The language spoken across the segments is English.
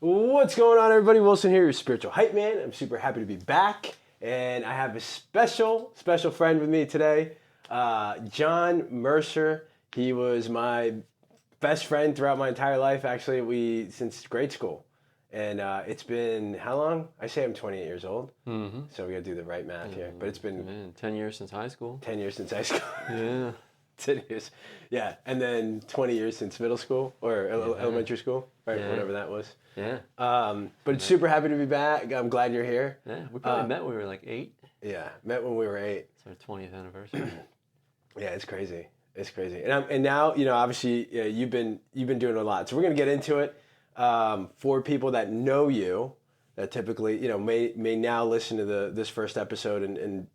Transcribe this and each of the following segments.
What's going on, everybody? Wilson here, your spiritual hype man. I'm super happy to be back, and I have a special friend with me today, John Mercer. He was my best friend throughout my entire life. Actually, since grade school, and it's been how long? I say I'm 28 years old, so we gotta do the right math here. But it's been 10 years since high school. 10 years since high school. Yeah. 10 years, yeah, and then 20 years since middle school or elementary school, right? Yeah. Whatever that was. Yeah. But super happy to be back. I'm glad you're here. Yeah, we probably met when we were like 8. Yeah, met when we were 8. It's our 20th anniversary. Yeah, it's crazy. It's crazy. And now, obviously, you've been doing a lot. So we're gonna get into it. For people that know you, that typically, may now listen to this first episode and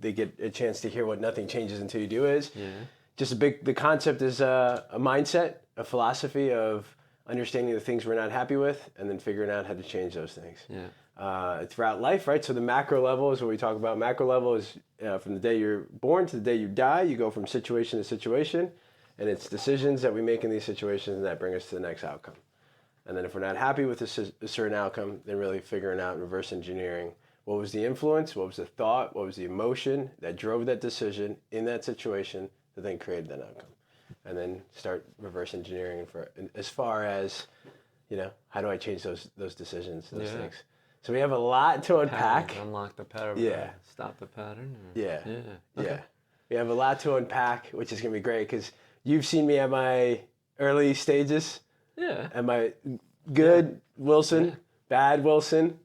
they get a chance to hear what nothing changes until you do is. Yeah. Just the concept is a mindset, a philosophy of understanding the things we're not happy with and then figuring out how to change those things. Yeah. Throughout life, right? So the macro level is what we talk about. Macro level is from the day you're born to the day you die, you go from situation to situation, and it's decisions that we make in these situations that bring us to the next outcome. And then if we're not happy with a certain outcome, then really figuring out reverse engineering. What was the influence? What was the thought? What was the emotion that drove that decision in that situation that then created that outcome? And then start reverse engineering as far as, how do I change those decisions, those things? So we have a lot to unpack. Pattern, unlock the pattern. Yeah. Stop the pattern. Yeah. Okay. Yeah. We have a lot to unpack, which is going to be great because you've seen me at my early stages. Yeah. At my good Wilson, bad Wilson.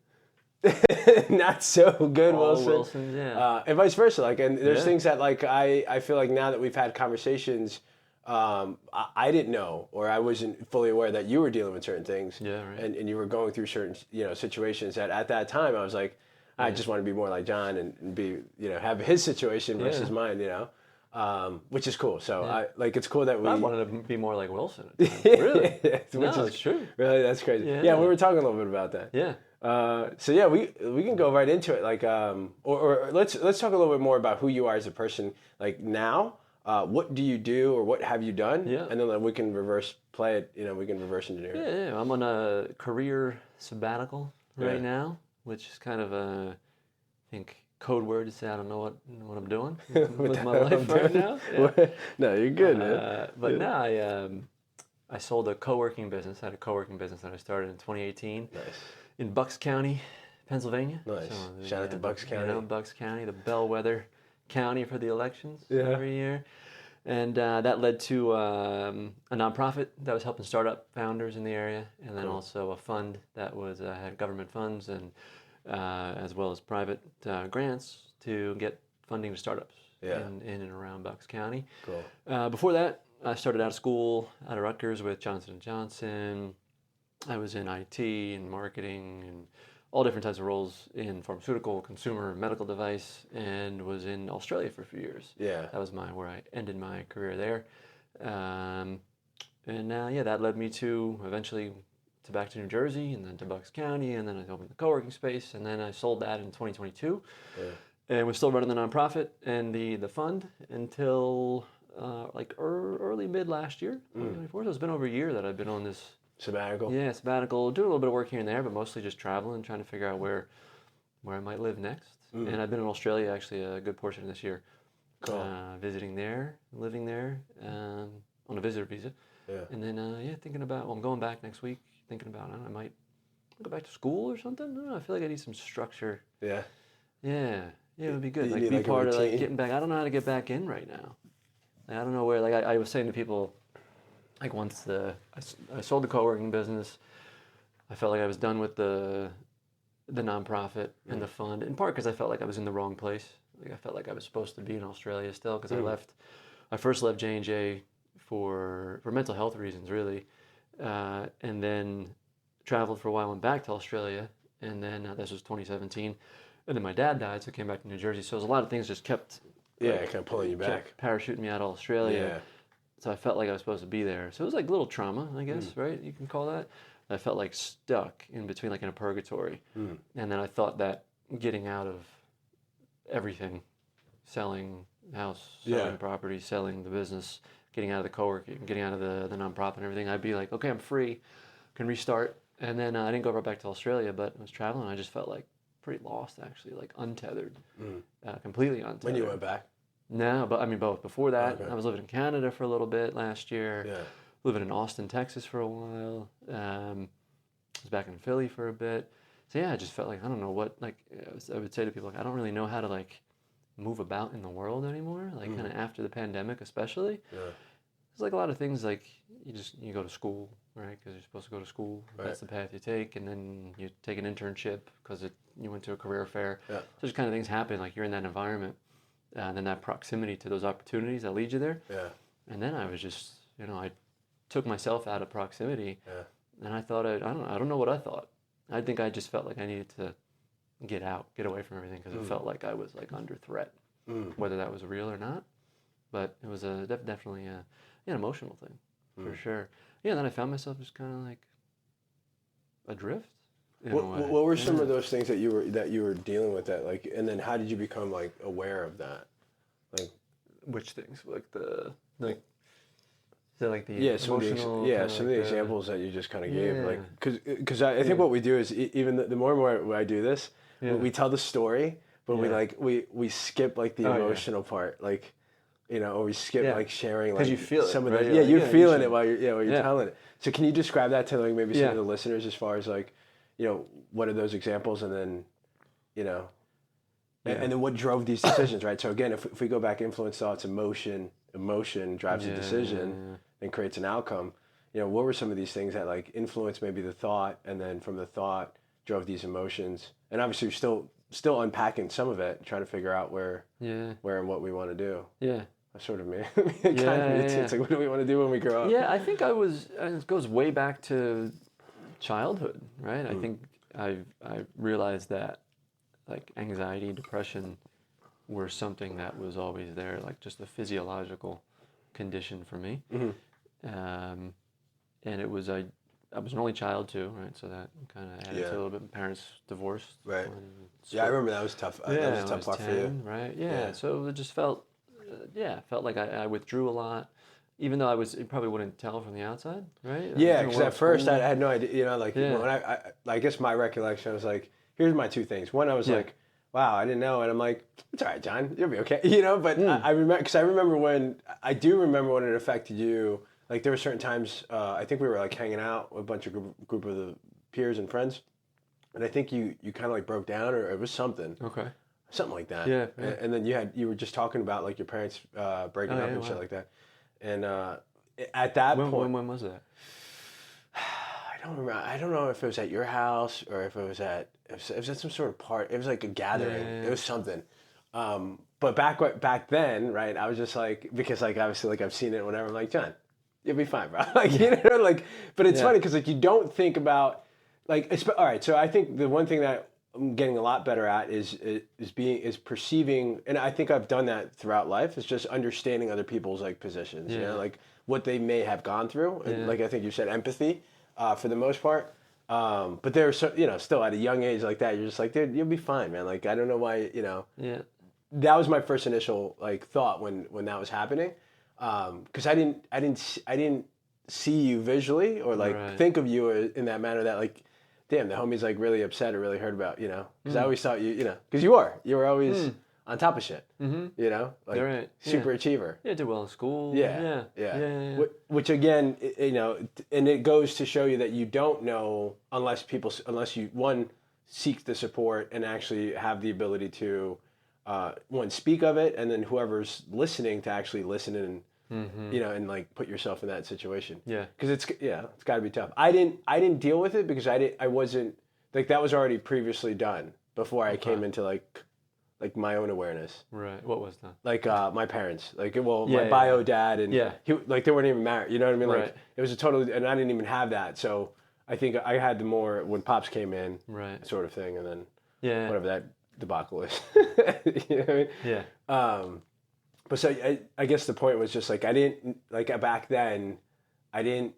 Not so good All Wilson. yeah. And vice versa. And there's things that I feel like now that we've had conversations, I didn't know, or I wasn't fully aware that you were dealing with certain things. Yeah, right. And you were going through certain situations that at that time I was like, I just want to be more like John and be have his situation versus mine. Which is cool. So it's cool that I wanted to be more like Wilson. Really? It's true. Really, that's crazy. Yeah, we were talking a little bit about that. Yeah. So yeah, we can go right into it. Or let's talk a little bit more about who you are as a person. Now, what do you do or what have you done? Yeah. And then we can reverse play it. We can reverse engineer it. Yeah. I'm on a career sabbatical right now, which is kind of I think, code word to say I don't know what I'm doing with my life right now. Yeah. No, you're good, man. But now I sold a co-working business. I had a co-working business that I started in 2018 in Bucks County, Pennsylvania. Nice. So, shout out to Bucks County. Bucks County, the bellwether county for the elections every year. And that led to a nonprofit that was helping startup founders in the area, and then also a fund that was had government funds and as well as private grants to get funding to startups in and around Bucks County. Cool. Before that, I started out of school out of Rutgers with Johnson & Johnson. I was in IT and marketing and all different types of roles in pharmaceutical, consumer, medical device, and was in Australia for a few years. Yeah. That was where I ended my career there. And that led me to eventually back to New Jersey, and then to Bucks County, and then I opened the co-working space, and then I sold that in 2022. Yeah. And we're still running the nonprofit and the fund until early mid last year, 2024. So it's been over a year that I've been on this sabbatical. Yeah, sabbatical. Doing a little bit of work here and there, but mostly just traveling, trying to figure out where I might live next. And I've been in Australia actually a good portion of this year. Cool. Visiting there, living there on a visitor visa. Yeah. And then thinking about I'm going back next week. Thinking about I might go back to school or something. I don't know. I feel like I need some structure. Yeah. Yeah. Yeah, it would be good. Be part of getting back. I don't know how to get back in right now. I don't know where. I was saying to people, once I sold the co-working business, I felt like I was done with the nonprofit and the fund. In part because I felt like I was in the wrong place. I felt like I was supposed to be in Australia still because I first left J&J for mental health reasons really. And then traveled for a while, went back to Australia, and then this was 2017, and then my dad died, so I came back to New Jersey. So it was a lot of things just kept kind of pulling you back, parachuting me out of Australia. Yeah. So I felt like I was supposed to be there. So it was like a little trauma, I guess, right? You can call that. I felt like stuck in between, in a purgatory. And then I thought that getting out of everything, selling house, selling property, selling the business, getting out of the co-working, getting out of the nonprofit and everything, I'd be like, okay, I'm free, can restart And then I didn't go right back to Australia, but I was traveling. I just felt like pretty lost, actually, like untethered, completely untethered. When you went back? No, but I mean both. Before that, Okay. I was living in Canada for a little bit last year. Yeah. Living in Austin, Texas for a while. I was back in Philly for a bit. So yeah, I just felt like I don't know what. Like I would say to people, like I don't really know how to like move about in the world anymore. Like kind of after the pandemic, especially. Yeah. There's like a lot of things like you go to school, right? Because you're supposed to go to school. Right. That's the path you take, and then you take an internship because you went to a career fair. Yeah. So just kind of things happen. Like you're in that environment, and then that proximity to those opportunities that lead you there. Yeah. And then I was just, I took myself out of proximity, and I thought I don't know what I thought. I think I just felt like I needed to get away from everything because it felt like I was like under threat, whether that was real or not. But it was definitely an emotional thing for sure. Yeah. Then I found myself just kind of like adrift. What were some of those things that you were dealing with that like, and then how did you become like aware of that? Like which things so like the some of the examples that you just kind of gave, like because I think what we do is even the more and more I do this, we tell the story, but we skip like the emotional part, like or we skip like sharing like you feel some it, of the right? you're feeling it while you're telling it. So can you describe that to like maybe some of the listeners as far as like what are those examples, and then and then what drove these decisions, right? So again, if we go back, influence, thoughts, emotion drives a decision and creates an outcome. What were some of these things that like influenced maybe the thought, and then from the thought drove these emotions? And obviously you're still unpacking some of it, trying to figure out where and what we want to do. Yeah. That's sort of me. It's like, what do we want to do when we grow up? Yeah, I think it goes way back to childhood, right? I think I realized that like anxiety, depression were something that was always there, like just a physiological condition for me. And it was I was an only child too, right? So that kind of added to a little bit. My parents divorced. Right. I remember that was tough. That was a tough part 10, for you. Right. Yeah. So it just felt like I withdrew a lot, even though you probably wouldn't tell from the outside, right? Yeah, because at first I had no idea, when I guess my recollection was like, here's my two things. One, I was like, wow, I didn't know. And I'm like, it's all right, John, you'll be okay. But I remember, because I remember when it affected you. Like there were certain times, I think we were like hanging out with a bunch of group of the peers and friends. And I think you kind of like broke down, or it was something. Okay. Something like that. Yeah. And then you were just talking about like your parents breaking up and shit like that. And at that point, when was that? I don't remember. I don't know if it was at your house or if it was at some sort of party. It was like a gathering. It was something. But back then, right? I was just like, because like obviously like I've seen it whenever. I'm like, John, you'll be fine, bro. Like like. But it's funny because like you don't think about like. All right. So I think the one thing that I'm getting a lot better at is perceiving, and I think I've done that throughout life. It's just understanding other people's like positions, like what they may have gone through, and like I think you said, empathy, for the most part. But there's still at a young age like that, you're just like, dude, you'll be fine, man. Like I don't know why, That was my first initial like thought when that was happening, because I didn't see you visually or like think of you in that manner that like. Damn, the homie's like really upset or really hurt about, because I always thought because you were always on top of shit, like super achiever. Yeah, did well in school. Yeah. Which again, and it goes to show you that you don't know unless you one seek the support and actually have the ability to one speak of it, and then whoever's listening to actually listen and. And like put yourself in that situation. Yeah. Because it's got to be tough. I didn't deal with it because I wasn't like that was already previously done before I came into like my own awareness. Right. What was that? Like my parents, like my bio dad, and he like they weren't even married. You know what I mean? Like it was a totally, and I didn't even have that. So I think I had the more when pops came in, sort of thing, and then whatever that debacle is. You know what I mean? Yeah. But so I guess the point was just like I didn't like back then I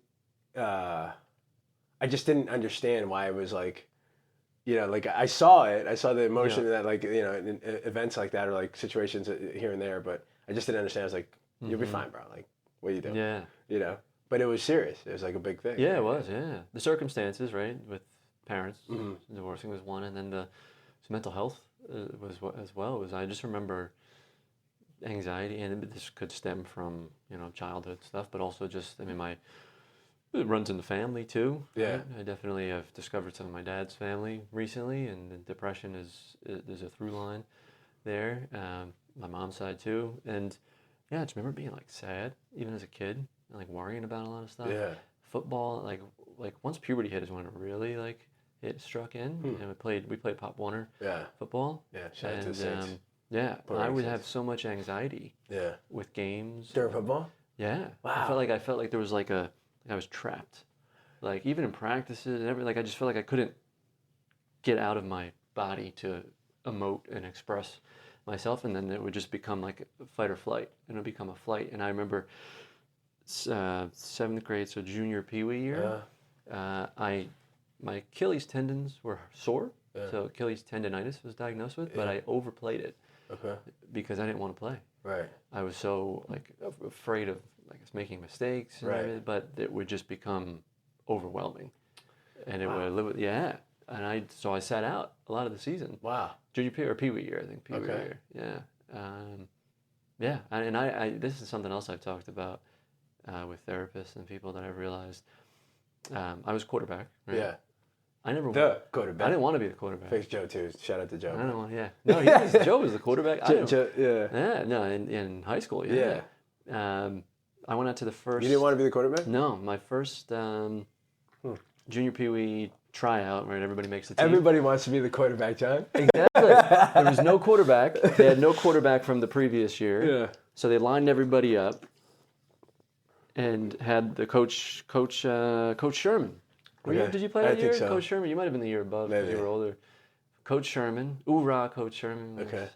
just didn't understand why it was like like I saw the emotion that like in events like that or like situations here and there, but I just didn't understand. I was like, you'll be fine, bro. Like what are you doing? But it was serious. It was like a big thing. Yeah, it was. Yeah, the circumstances, right, with parents divorcing was one, and then the mental health was as well. I just remember anxiety, and this could stem from childhood stuff, but also just it runs in the family too. Yeah, right? I definitely have discovered some of my dad's family recently, and the depression there's a through line there. My mom's side too, and yeah, I just remember being like sad even as a kid and like worrying about a lot of stuff. Yeah, football, like once puberty hit is when it really it struck in, and we played Pop Warner football. Yeah, shout out to the Saints. Yeah, I would have so much anxiety. Yeah, with games during football. Yeah, wow. I felt like there was I was trapped, like even in practices and everything. Like I just felt like I couldn't get out of my body to emote and express myself, and then it would just become like fight or flight, and it would become a flight. And I remember 7th grade, so junior Pee-wee year, my Achilles tendons were sore, so Achilles tendonitis was diagnosed with, but I overplayed it because I didn't want to play. Right. I was so afraid of making mistakes, and everything, but it would just become overwhelming, and it would and I sat out a lot of the season. Wow. Junior Pee-wee year, I think. Pee-wee year. Yeah. And I this is something else I've talked about with therapists and people that I've realized. I was quarterback, right? Yeah. The quarterback. I didn't want to be the quarterback. Thanks, Joe, too. Shout out to Joe. I don't want, No, Joe was the quarterback. Joe, in high school, I went out to the first... You didn't want to be the quarterback? No, my first junior Pee-wee tryout, right? Everybody makes the team. Everybody wants to be the quarterback, John. Exactly. There was no quarterback. They had no quarterback from the previous year. Yeah. So they lined everybody up and had the Coach Sherman. Did you play that year? So. Coach Sherman? You might have been the year above because you were older. Coach Sherman. Hoorah, Coach Sherman. Okay.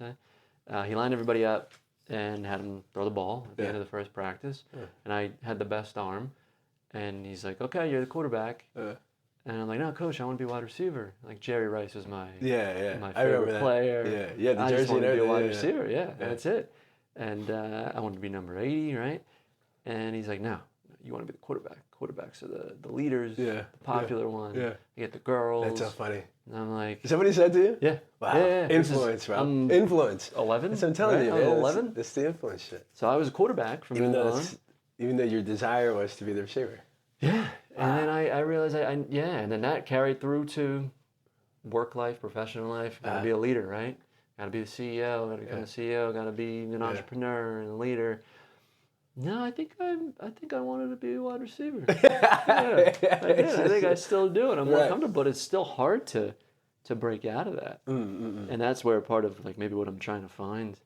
He lined everybody up and had him throw the ball at the end of the first practice. Yeah. And I had the best arm. And he's like, okay, you're the quarterback. And I'm like, no, Coach, I want to be wide receiver. Like Jerry Rice was my favorite player. Yeah, the I jersey just wanted to be a wide receiver. Yeah. And that's it. And I wanted to be number 80, right? And he's like, no, you want to be the quarterback. Quarterbacks are the leaders, the popular one. Yeah. You get the girls. That's so funny. And I'm like... Somebody said to you? Yeah. Wow. Yeah. Influence, bro. Influence. 11? That's what I'm telling you, man. I was 11. That's the influence shit. So I was a quarterback from then on. Even though your desire was to be the receiver. Yeah. And then I realized, and then that carried through to work life, professional life. Got to be a leader, right? Got to be the CEO, got to become the CEO, got to be an entrepreneur and a leader. No, I think I wanted to be a wide receiver. I did. I think I still do, and I'm more comfortable. But it's still hard to break out of that, and that's where part of maybe what I'm trying to find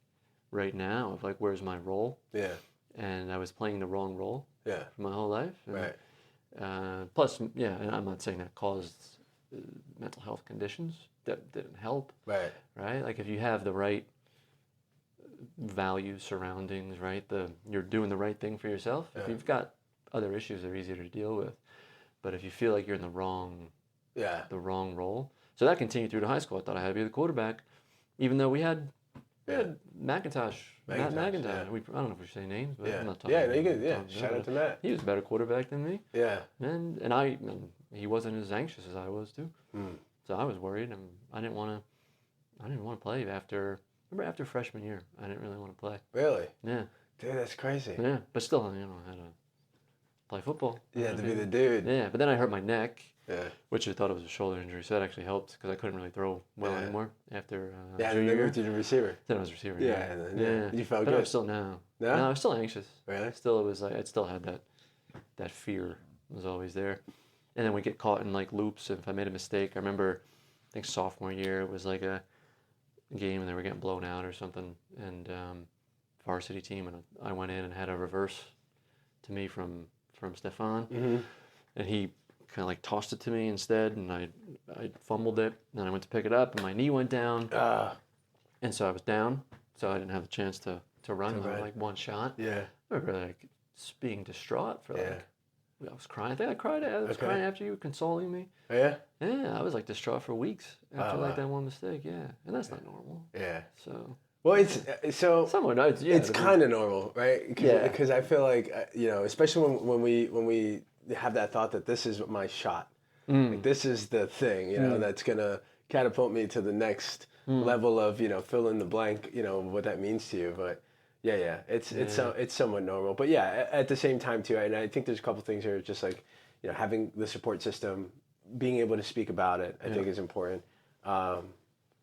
right now of where's my role. Yeah. And I was playing the wrong role. Yeah. For my whole life. And, right. Plus, and I'm not saying that caused mental health conditions that didn't help. Right. Right. Like if you have the right values, surroundings, right? You're doing the right thing for yourself. Yeah. If you've got other issues, they're easier to deal with. But if you feel like you're in the wrong role, so that continued through to high school. I thought I had to be the quarterback, even though we had McIntosh. Matt McIntosh. Yeah. I don't know if we should say names, but I'm not talking. Shout out to Matt. He was a better quarterback than me. Yeah. And he wasn't as anxious as I was too. So I was worried, and I didn't want to play after. Remember after freshman year, I didn't really want to play. Really? Yeah. Dude, that's crazy. Yeah, but still, I had to play football. Yeah, to be the dude. Yeah, but then I hurt my neck, which I thought it was a shoulder injury, so that actually helped because I couldn't really throw well anymore after and then moved to the receiver. Then I was receiver. Yeah. You felt good? But I'm still No, I was still anxious. Really? Still, it was I still had that fear was always there. And then we get caught in loops. If I made a mistake, I remember, I think sophomore year, it was a game and they were getting blown out or something, and varsity team, and I went in and had a reverse to me from Stefan, and he kind of tossed it to me instead, and I fumbled it, and I went to pick it up, and my knee went down, and so I was down, so I didn't have the chance to run one shot. Yeah, I remember being distraught for I was crying. I think I cried. I was crying after you were consoling me. Oh, yeah? Yeah, I was distraught for weeks after that one mistake. Yeah, and that's not normal. Yeah. So. Well, it's so somewhat. It's kind of normal, right? Yeah. Because I feel like especially when we have that thought that this is my shot, like this is the thing, that's gonna catapult me to the next level of fill in the blank, what that means to you. But it's somewhat normal. But yeah, at the same time too, and I think there's a couple things here, just like having the support system, being able to speak about it, I think is important.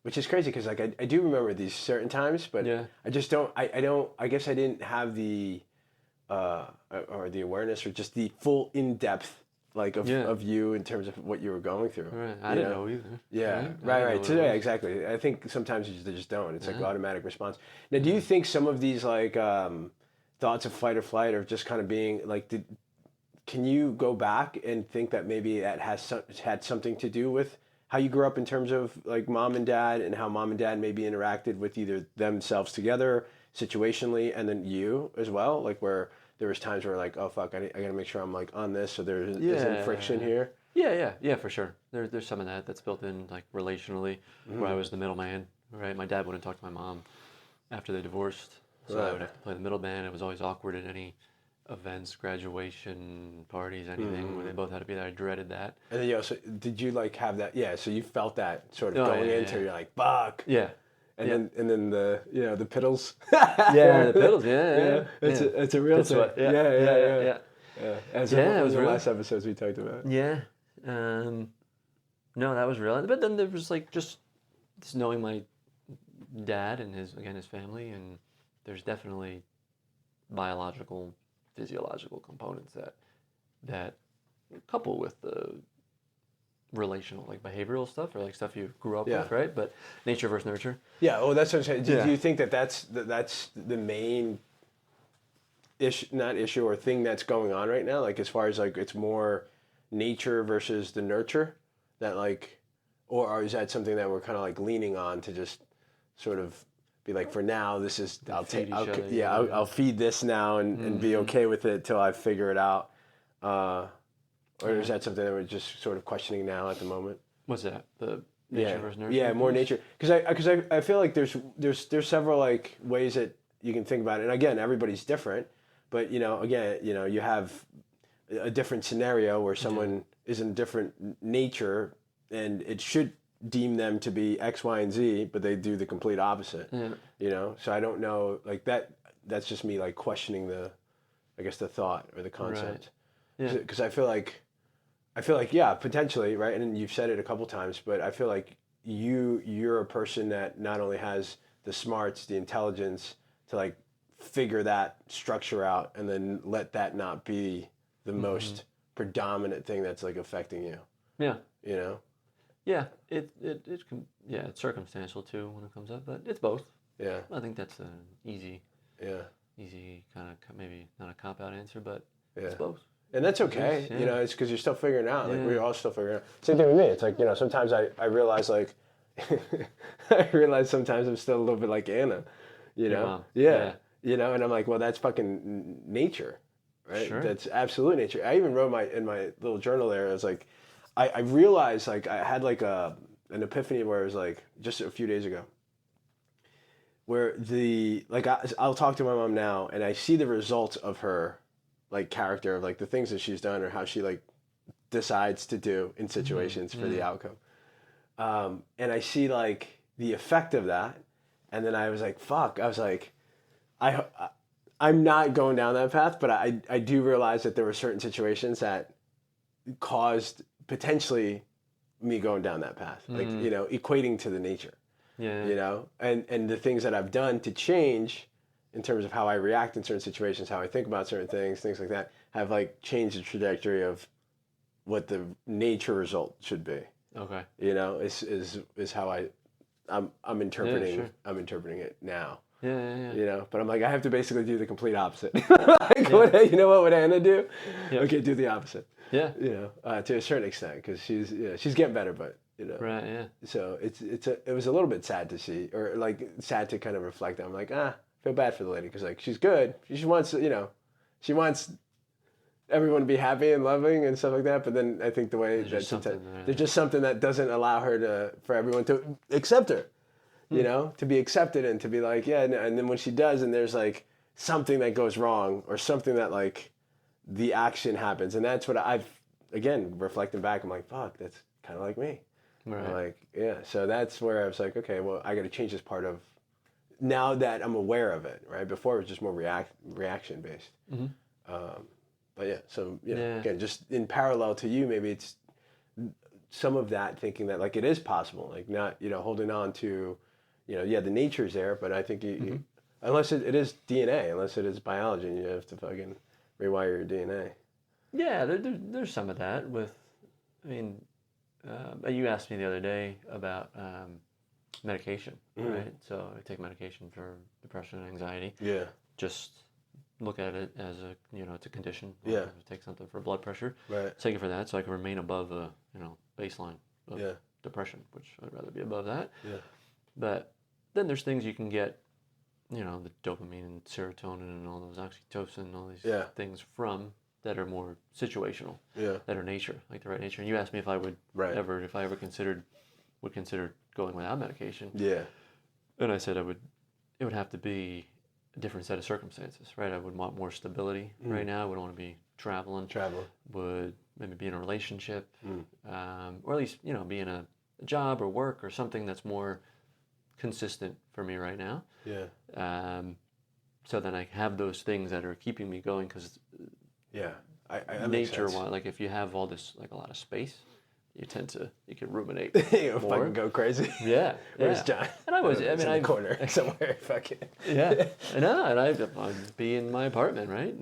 Which is crazy because like I do remember these certain times, but I just don't. I guess I didn't have the or the awareness or just the full in depth of you in terms of what you were going through. Right. I didn't know either. Yeah. Right. Today, exactly. I think sometimes they just don't. It's like automatic response. Now, do you think some of these like thoughts of fight or flight are just kind of being like? Can you go back and think that maybe that had something to do with how you grew up in terms of like mom and dad, and how mom and dad maybe interacted with either themselves together situationally and then you as well, like where there was times where like, oh fuck, I gotta make sure I'm like on this, so there isn't friction here. Yeah, for sure. There's some of that's built in like relationally, where I was the middleman, right? My dad wouldn't talk to my mom after they divorced, so I would have to play the middleman. It was always awkward at any events, graduation, parties, anything where they both had to be there. I dreaded that. And then so did you like have that? Yeah, so you felt that sort of going into you're like fuck. Yeah. And then the the piddles. The piddles. Yeah. It's a real thing. Yeah. As was the real. last episodes we talked about. Yeah. No, that was real. But then there was like just knowing my dad and his family, and there's definitely biological, physiological components that couple with the relational, like behavioral stuff, or like stuff you grew up with, right? But nature versus nurture. Yeah. Oh, that's what I'm saying. Do you think that's the main issue or thing that's going on right now? Like as far as like it's more nature versus the nurture, that like, or is that something that we're kind of like leaning on to just sort of be like, for now, this is I'll feed this now and be okay with it till I figure it out. Or is that something that we're just sort of questioning now at the moment? What's that? The nature versus nurture? Yeah, more nature. Because I feel like there's several like ways that you can think about it. And again, everybody's different. But again, you have a different scenario where someone is in a different nature, and it should deem them to be X, Y, and Z, but they do the complete opposite. Yeah. So I don't know, like that's just me like questioning the thought or the concept. Right. Yeah. Because I feel like yeah, potentially, right? And you've said it a couple times, but I feel like you're a person that not only has the smarts, the intelligence to like figure that structure out, and then let that not be the most predominant thing that's like affecting you. Yeah. Yeah, it's circumstantial too when it comes up, but it's both. Yeah. I think that's an easy kind of, maybe not a cop-out answer, but it's both. And that's okay. It's because you're still figuring it out. Like we're all still figuring it out. Same thing with me. It's like, sometimes I realize like, sometimes I'm still a little bit like Anna, Yeah. And I'm like, well, that's fucking nature, right? Sure. That's absolute nature. I even wrote in my little journal there, I was like, I realized like I had like an epiphany where it was like just a few days ago, where I'll talk to my mom now and I see the results of her like character, of like the things that she's done or how she like decides to do in situations for the outcome. And I see like the effect of that. And then I was like, fuck, I was like, I'm not going down that path, but I do realize that there were certain situations that caused potentially me going down that path, like, equating to the nature, and the things that I've done to change in terms of how I react in certain situations, how I think about certain things like that, have like changed the trajectory of what the nature result should be. Okay. Is how I'm interpreting. Yeah, sure. I'm interpreting it now. Yeah. But I'm like, I have to basically do the complete opposite. What would Anna do? Yep. Okay, do the opposite. Yeah. To a certain extent, because she's getting better, but Right. Yeah. So it was a little bit sad to see, or like sad to kind of reflect on. I'm like, feel bad for the lady, because like she's good. She wants she wants everyone to be happy and loving and stuff like that. But then I think the way that sometimes there's just something that doesn't allow her for everyone to accept her. you know, to be accepted and to be like, yeah. And then when she does, and there's like something that goes wrong or something that like the action happens. And that's what I've, again, reflecting back, I'm like, fuck, that's kind of like me. Right. I'm like, yeah. So that's where I was like, okay, well, I got to change this part of, now that I'm aware of it, right? Before it was just more reaction based. But yeah, so again, just in parallel to you, maybe it's some of that thinking that like it is possible, like not, holding on to, the nature's there, but I think you unless it is DNA, unless it is biology, and you have to fucking rewire your DNA. Yeah, there's some of that with, I mean, you asked me the other day about medication, right? So I take medication for depression and anxiety. Yeah. Just look at it as a, it's a condition. Yeah. Take something for blood pressure. Right. Take it for that, so I can remain above a, baseline of depression, which I'd rather be above that. Yeah. But then there's things you can get, the dopamine and serotonin and all those oxytocin and all these things from that are more situational. Yeah. That are nature, like the right nature. And you asked me if I would if I ever would consider going without medication. Yeah. And I said it would have to be a different set of circumstances, right? I would want more stability right now. I wouldn't want to be traveling. Would maybe be in a relationship, or at least, be in a job or work or something that's more consistent for me right now. Yeah. So then I have those things that are keeping me going, because nature, like if you have all this, like a lot of space, you can ruminate you more. Fucking go crazy. Yeah. Where's John? And I was, in the corner somewhere. Fucking. Yeah. I know, and I'd be in my apartment, right?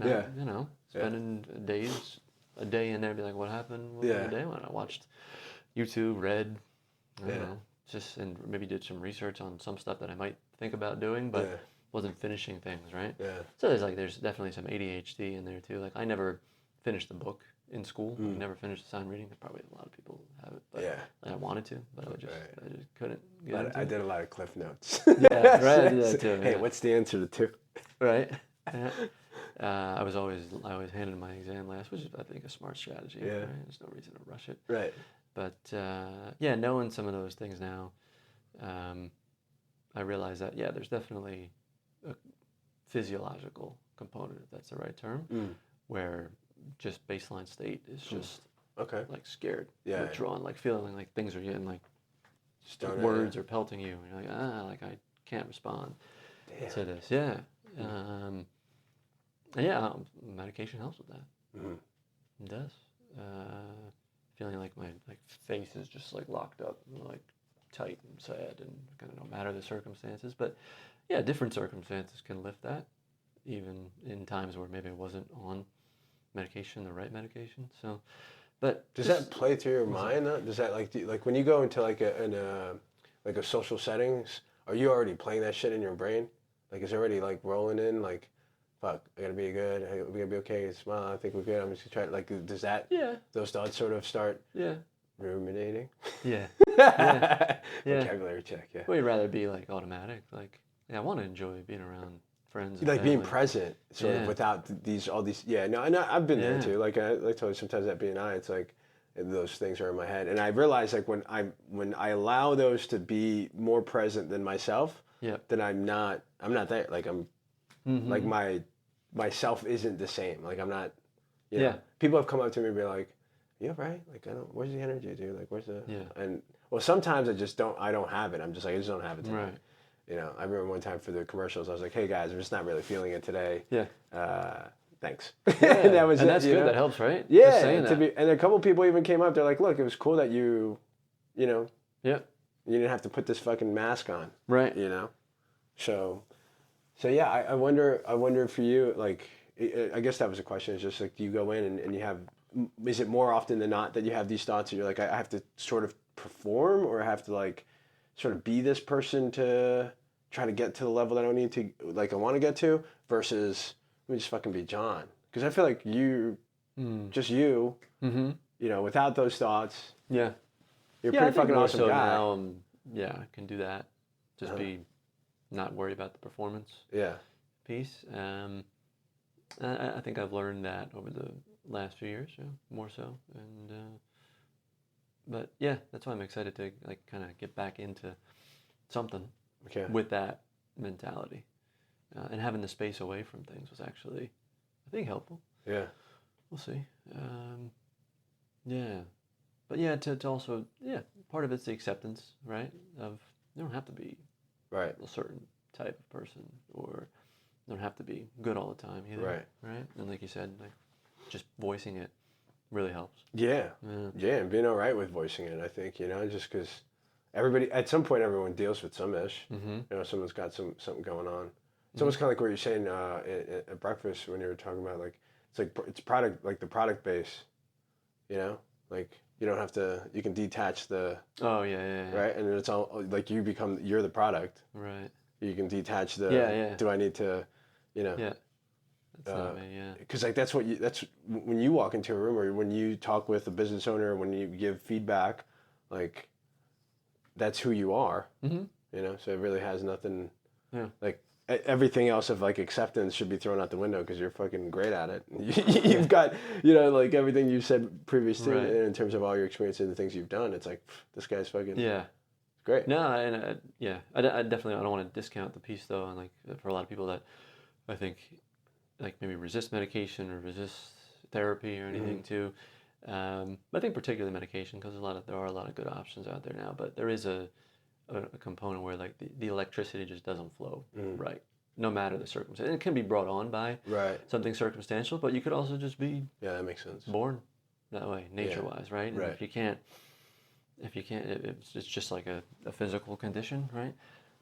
Spending a day in there, be like, what happened the day when I watched YouTube, read, I don't know, and maybe did some research on some stuff that I might think about doing, but wasn't finishing things, right? Yeah. So there's definitely some ADHD in there too. Like I never finished the book in school. I never finished assigned reading. Probably a lot of people have it, but I wanted to, but I just couldn't get into it. I did a lot of cliff notes. Yeah, right. I did that too. Hey, what's the answer to 2? Right. Yeah. I always handed my exam last, which is, I think, a smart strategy. Yeah. Right? There's no reason to rush it. Right. But knowing some of those things now, I realize that there's definitely a physiological component, if that's the right term, where just baseline state is just like scared, withdrawn, like feeling like things are getting like words are pelting you, and you're like, I can't respond to this. Yeah. Medication helps with that. It does. Feeling like my face is just like locked up, like tight and sad, and kind of no matter the circumstances. But different circumstances can lift that, even in times where maybe it wasn't on medication, the right medication. So, but does that play through your mind? Does that like when you go into like a social settings, are you already playing that shit in your brain? Like it's already like rolling in, like, fuck, I gotta be good, we gotta be okay, smile, I think we're good, I'm just gonna try, like, does that, those thoughts sort of start ruminating? Yeah. Vocabulary check, Well, you'd rather be like automatic, like, I want to enjoy being around friends. Like being present, sort of without all these, and I've been there too, like I told you, sometimes at BNI, it's like, those things are in my head, and I realize like when I allow those to be more present than myself, then I'm not there, like I'm, like myself isn't the same. Like I'm not, people have come up to me and be like, you right? Like where's the energy, dude? Like where's the, and well, sometimes I don't have it. I'm just like, I just don't have it today. Right. I remember one time for the commercials, I was like, hey guys, I'm just not really feeling it today. Yeah. Thanks. And that was that's good. That helps, right? Yeah. And a couple people even came up, they're like, look, it was cool that you didn't have to put this fucking mask on. Right. So yeah, I wonder for you, like, I guess that was a question. It's just like, do you go in and you have, is it more often than not that you have these thoughts that you're like, I have to sort of perform, or I have to like sort of be this person to try to get to the level that I need to, like I want to get to, versus let me just fucking be John. Because I feel like just you, without those thoughts, you're a pretty fucking awesome guy. Now, I can do that. Just be, not worry about the performance piece. I think I've learned that over the last few years, more so. And but that's why I'm excited to like kind of get back into something. with that mentality. And having the space away from things was actually, I think, helpful. Yeah. We'll see. Yeah. But yeah, to also, part of it's the acceptance, right? Of you don't have to be right a certain type of person, or you don't have to be good all the time either. Right. And like you said, like just voicing it really helps. Yeah, and being all right with voicing it, I think, just because everybody, at some point, everyone deals with some ish. Someone's got something going on. It's almost kind of like what you're saying at breakfast when you were talking about, like, it's product, like the product base, like you don't have to, you can detach the, right? And it's all, like you're the product. Right. You can detach the, do I need to, Yeah. Because like that's when you walk into a room or when you talk with a business owner, when you give feedback, like that's who you are. So it really has nothing. Like everything else of like acceptance should be thrown out the window because you're fucking great at it. You've got like everything you said previously in terms of all your experience and the things you've done. It's like this guy's fucking great. No, and I definitely, I don't want to discount the piece though, and like for a lot of people that I think like maybe resist medication or resist therapy or anything too. I think particularly medication, because there are a lot of good options out there now, but there is a component where like the electricity just doesn't flow right, no matter the circumstance. And it can be brought on by something circumstantial, but you could also just be that makes sense, born that way, nature-wise, right? And if you can't, it's just like a physical condition, right?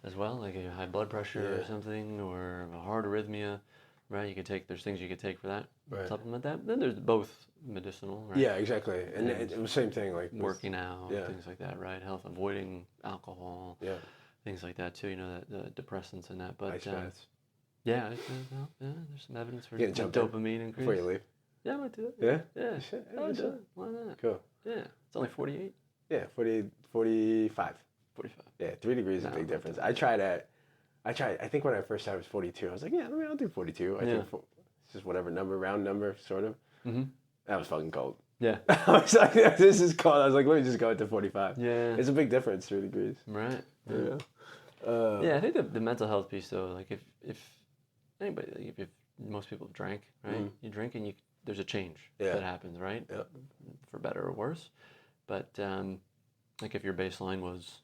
As well, like a high blood pressure or something, or a heart arrhythmia. Right, there's things you could take for that, supplement that. Then there's both medicinal, right? Yeah, exactly. And it was the same thing, like working out, things like that, right? Health, avoiding alcohol, things like that too. The depressants and that. But ice baths. There's some evidence for dopamine increase. Before you leave. Yeah, I might do it. Yeah. I'll do it. Why not? Cool. Yeah, it's only 48. Yeah, 45. 45. Yeah, 3 degrees is a big difference. I think when I first started it was 42. I was like, I'll do 42. I think it's just whatever number, round number, sort of. That was fucking cold. Yeah. I was like, this is cold. I was like, let me just go to 45. Yeah. It's a big difference, 3 degrees. Right. Yeah. I think the mental health piece though, like if anybody, like if most people drank, right? You drink and there's a change that happens, right? Yep. For better or worse. But like if your baseline was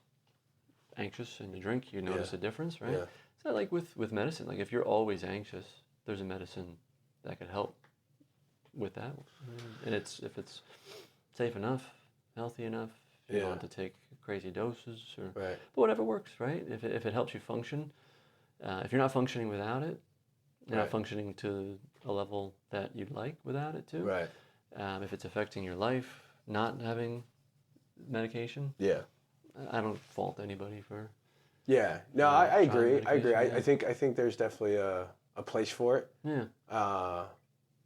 anxious and you drink, you notice a difference, right? Yeah. So like with medicine, like if you're always anxious, there's a medicine that could help with that. And if it's safe enough, healthy enough, you don't have to take crazy doses or but whatever works, right? If it helps you function, if you're not functioning without it, you're not functioning to a level that you'd like without it too. Right. If it's affecting your life, not having medication. Yeah. I don't fault anybody for. Yeah. No, I agree. I think there's definitely a place for it. Yeah.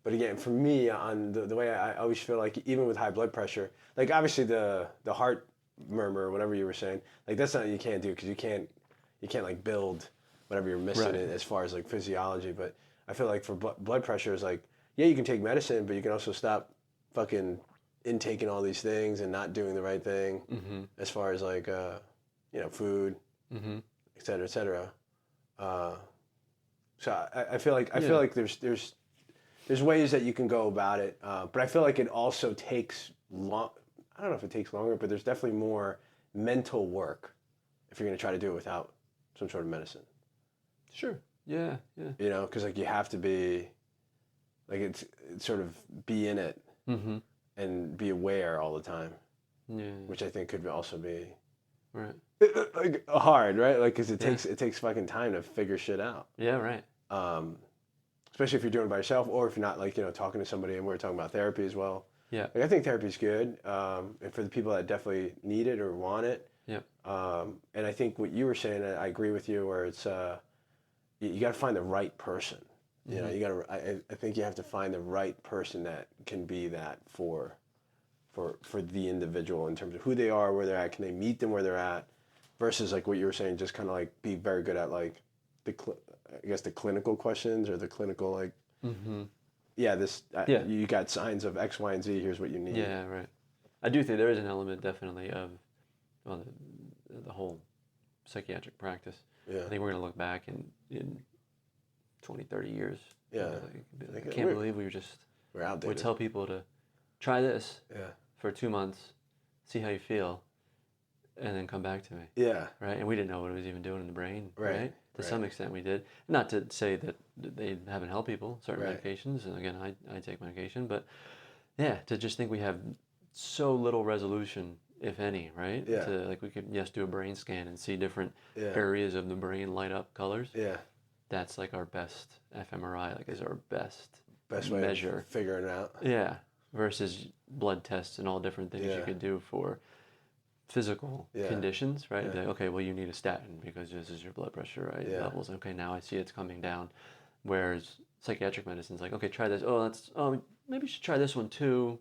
But again, for me, on the way I always feel like, even with high blood pressure, like obviously the heart murmur or whatever you were saying, like that's something you can't do because you can't like build whatever you're missing as far as like physiology. But I feel like for blood pressure is like, you can take medicine, but you can also stop fucking intaking all these things and not doing the right thing as far as like food, et cetera, et cetera. So I feel like there's ways that you can go about it, but I feel like it also takes long. I don't know if it takes longer, but there's definitely more mental work if you're going to try to do it without some sort of medicine. Sure. Yeah. Because like you have to be, like it's sort of be in it and be aware all the time. Yeah. Which I think could also be like hard, right? Like because it takes fucking time to figure shit out. Yeah. Right. Especially if you're doing it by yourself, or if you're not, like, talking to somebody. And we're talking about therapy as well. Yeah. Like, I think therapy's good, and for the people that definitely need it or want it. Yeah. And I think what you were saying, I agree with you, where it's you got to find the right person. You know, you got to. I think you have to find the right person that can be that for the individual in terms of who they are, where they're at, can they meet them where they're at, versus like what you were saying, just kind of like be very good at like the clinical questions or the clinical like. You got signs of X, Y, and Z. Here's what you need. Yeah, right. I do think there is an element definitely of the whole psychiatric practice Yeah. I think we're going to look back in 20, 30 years. Yeah. I can't believe we're outdated. We tell people to try this for 2 months, see how you feel, and then come back to me. Yeah. Right? And we didn't know what it was even doing in the brain, right? To some extent we did. Not to say that they haven't helped people, certain medications, and again, I take medication, but yeah, to just think we have so little resolution, if any, right? Yeah. Like we could, do a brain scan and see different areas of the brain light up colors. Yeah. That's like our best fMRI, like is our best way measure. Of figuring it out. Yeah. Versus blood tests and all different things you could do for physical conditions, right? Like, okay, well, you need a statin because this is your blood pressure, right? Levels. Okay, now I see it's coming down. Whereas psychiatric medicine's like, okay, try this. Maybe you should try this one too.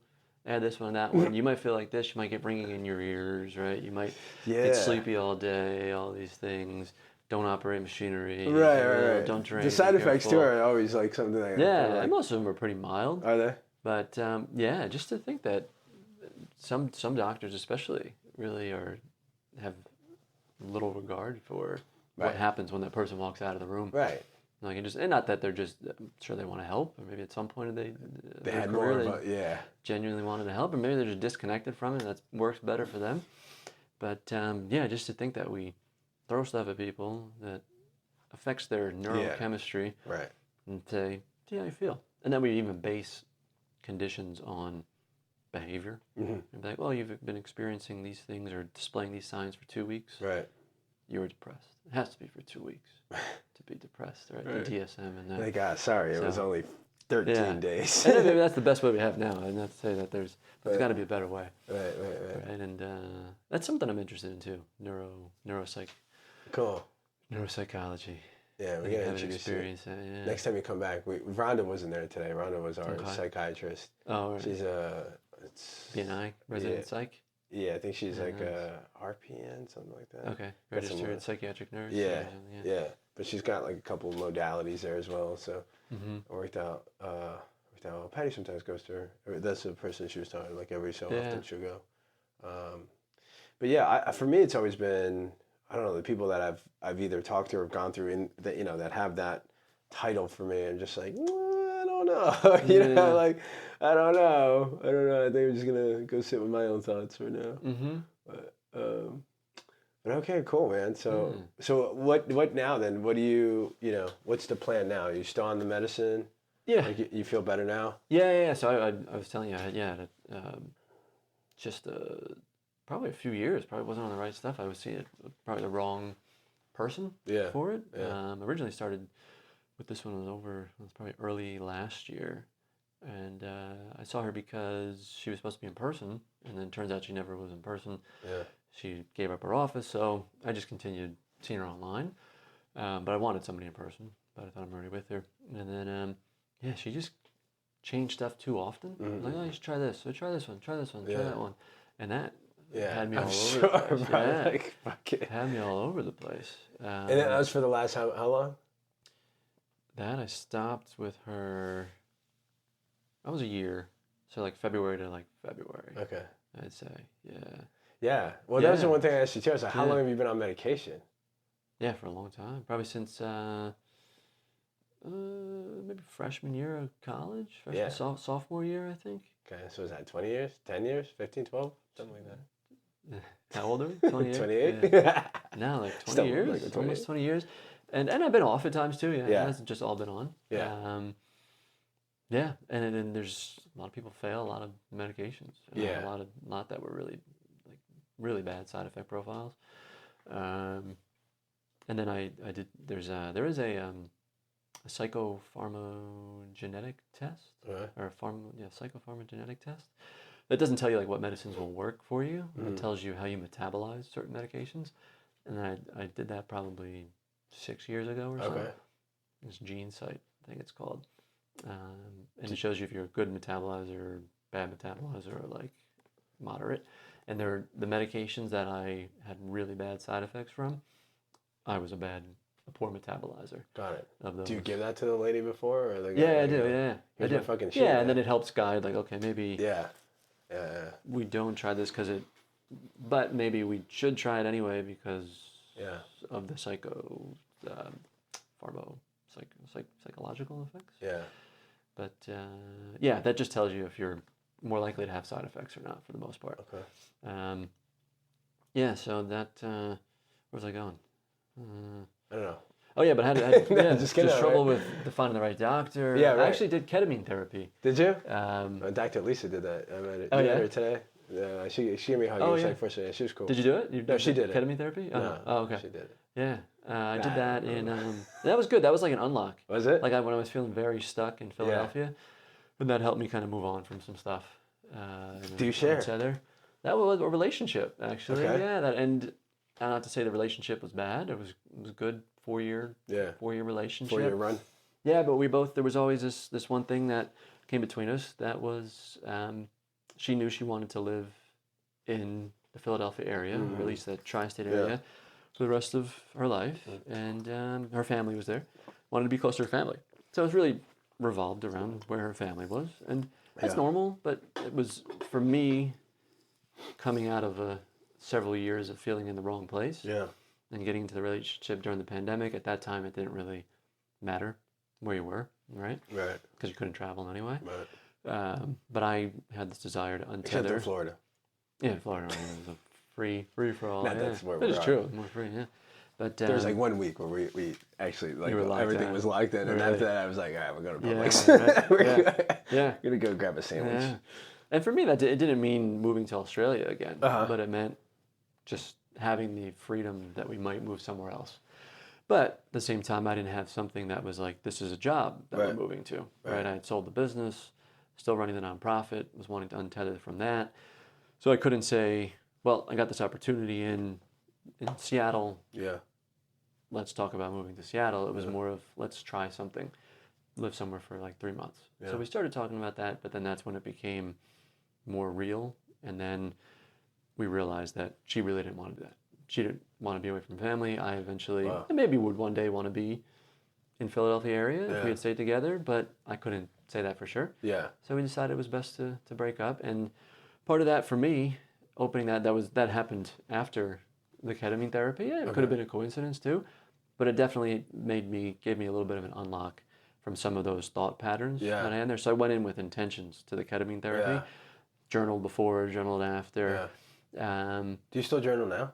Add this one, that one. You might feel like this. You might get ringing in your ears, right? You might get sleepy all day. All these things. Don't operate machinery. Right. Don't drink. The side effects too are always like something like and most of them are pretty mild. Are they? But just to think that some doctors especially really have little regard for what happens when that person walks out of the room. Right. Like and not that they're just I'm sure they want to help, or maybe at some point they had career, more of genuinely wanted to help, or maybe they're just disconnected from it and that works better for them. But just to think that we throw stuff at people that affects their neurochemistry, and say, see how you feel, and then we even base conditions on behavior. And be like, well, you've been experiencing these things or displaying these signs for 2 weeks. Right. You were depressed. It has to be for 2 weeks to be depressed, right? The DSM and that. Like, sorry, it was only 13 days. And maybe that's the best way we have now. And not to say that there's got to be a better way. Right. And that's something I'm interested in too. Neuropsych. Cool. Neuropsychology. Yeah, we're gonna introduce you. Next time you come back, Rhonda wasn't there today. Rhonda was our psychiatrist. Oh, right. She's BNI, resident psych. Yeah, I think she's like a RPN, something like that. Okay, registered psychiatric nurse. Yeah. But she's got like a couple of modalities there as well. So it worked out. Well, Patty sometimes goes to her. That's the person she was talking. Like every so often she'll go. But yeah, for me, it's always been, I don't know, the people that I've either talked to or gone through that have that title for me, and just like, I don't know, you know, like I don't know. I think I'm just gonna go sit with my own thoughts right now. But okay, cool, man. So what now then? What do you what's the plan now? Are you still on the medicine? Yeah. Like you feel better now? Yeah. So I was telling you, just probably a few years. Probably wasn't on the right stuff. I was seeing it probably the wrong person for it. Yeah. Originally started with this one. It was probably early last year, and I saw her because she was supposed to be in person, and then turns out she never was in person. Yeah. She gave up her office, so I just continued seeing her online. But I wanted somebody in person, but I thought I'm already with her. And then, she just changed stuff too often. Like, you should try this. So try this one. Try this one. Try that one. And that had me all over the place. Like, fuck it. Had me all over the place. And that was for the last how long? That I stopped with her. That was a year. So like February to February. Okay. I'd say, Yeah. Well, that was the one thing I asked you too. I was like, how long have you been on medication? Yeah, for a long time. Probably since maybe freshman year of college. Sophomore year, I think. Okay, so is that 20 years? 10 years? 15, 12? Something like that. How old are we? 28? 28? Yeah. Now, 20 Still years. like Almost 20 years. And I've been off at times too, It hasn't just all been on. Yeah. And then there's a lot of people fail a lot of medications. A lot that were really bad side effect profiles. And then I did. There is a psychopharmacogenetic test or psychopharmacogenetic test that doesn't tell you what medicines will work for you. It tells you how you metabolize certain medications. And then I did that probably 6 years ago or so. Okay. It's GeneSight, I think it's called. And it shows you if you're a good metabolizer, bad metabolizer, or moderate. And the medications that I had really bad side effects from, I was a poor metabolizer. Got it. Of those. Do you give that to the lady before? Or I do. Yeah, I do. Fucking shit. And then it helps guide. Okay, maybe. Yeah. We don't try this but maybe we should try it anyway because. Yeah. of the psychological effects. Yeah. But yeah, that just tells you if you're more likely to have side effects or not for the most part. Okay. Yeah, so that, where was I going? I don't know. Oh yeah, but I had just trouble with finding the right doctor. Yeah, right. I actually did ketamine therapy. Did you? Dr. Lisa did that. I met her. Oh, met her today. She gave me a hug. Oh, She yeah. She was cool. Did you do it? No, she did it. Ketamine therapy? No. Oh, okay. She did it. Yeah, I did that in. That was good. That was like an unlock. Was it? Like when I was feeling very stuck in Philadelphia, and that helped me kind of move on from some stuff. Do you share? That was a relationship, actually. Okay. Yeah, and not to say the relationship was bad. It was good 4-year relationship. 4-year run. Yeah, but there was always this one thing that came between us. That was she knew she wanted to live in the Philadelphia area, or at least the tri-state area, for the rest of her life, and her family was there. Wanted to be close to her family, so it was really revolved around where her family was, and that's normal. But it was for me coming out of several years of feeling in the wrong place. Yeah. And getting into the relationship during the pandemic. At that time, it didn't really matter where you were, right? Right. Because you couldn't travel anyway. Right. But I had this desire to untether. Except in Florida. Yeah, Florida was a free for all. That's where it's true. More free, yeah. But there was like 1 week where we actually everything was locked in, and really? after that I was like, all right, we're going to Publix. We're gonna go grab a sandwich. Yeah. And for me, it didn't mean moving to Australia again, but it meant just having the freedom that we might move somewhere else. But at the same time, I didn't have something that was like, this is a job that we're moving to. Right? I had sold the business, still running the nonprofit, was wanting to untether from that. So I couldn't say, well, I got this opportunity in Seattle. Yeah. Let's talk about moving to Seattle. It was more of, let's try something, live somewhere for like 3 months. Yeah. So we started talking about that, but then that's when it became more real. And then we realized that she really didn't want to do that. She didn't want to be away from family. I eventually, and maybe would one day want to be in Philadelphia area if we had stayed together, but I couldn't say that for sure. Yeah. So we decided it was best to break up. And part of that for me, opening that happened after the ketamine therapy. Yeah, it could have been a coincidence too, but it definitely gave me a little bit of an unlock from some of those thought patterns that I had there. So I went in with intentions to the ketamine therapy, journaled before, journaled after. Yeah. Do you still journal now?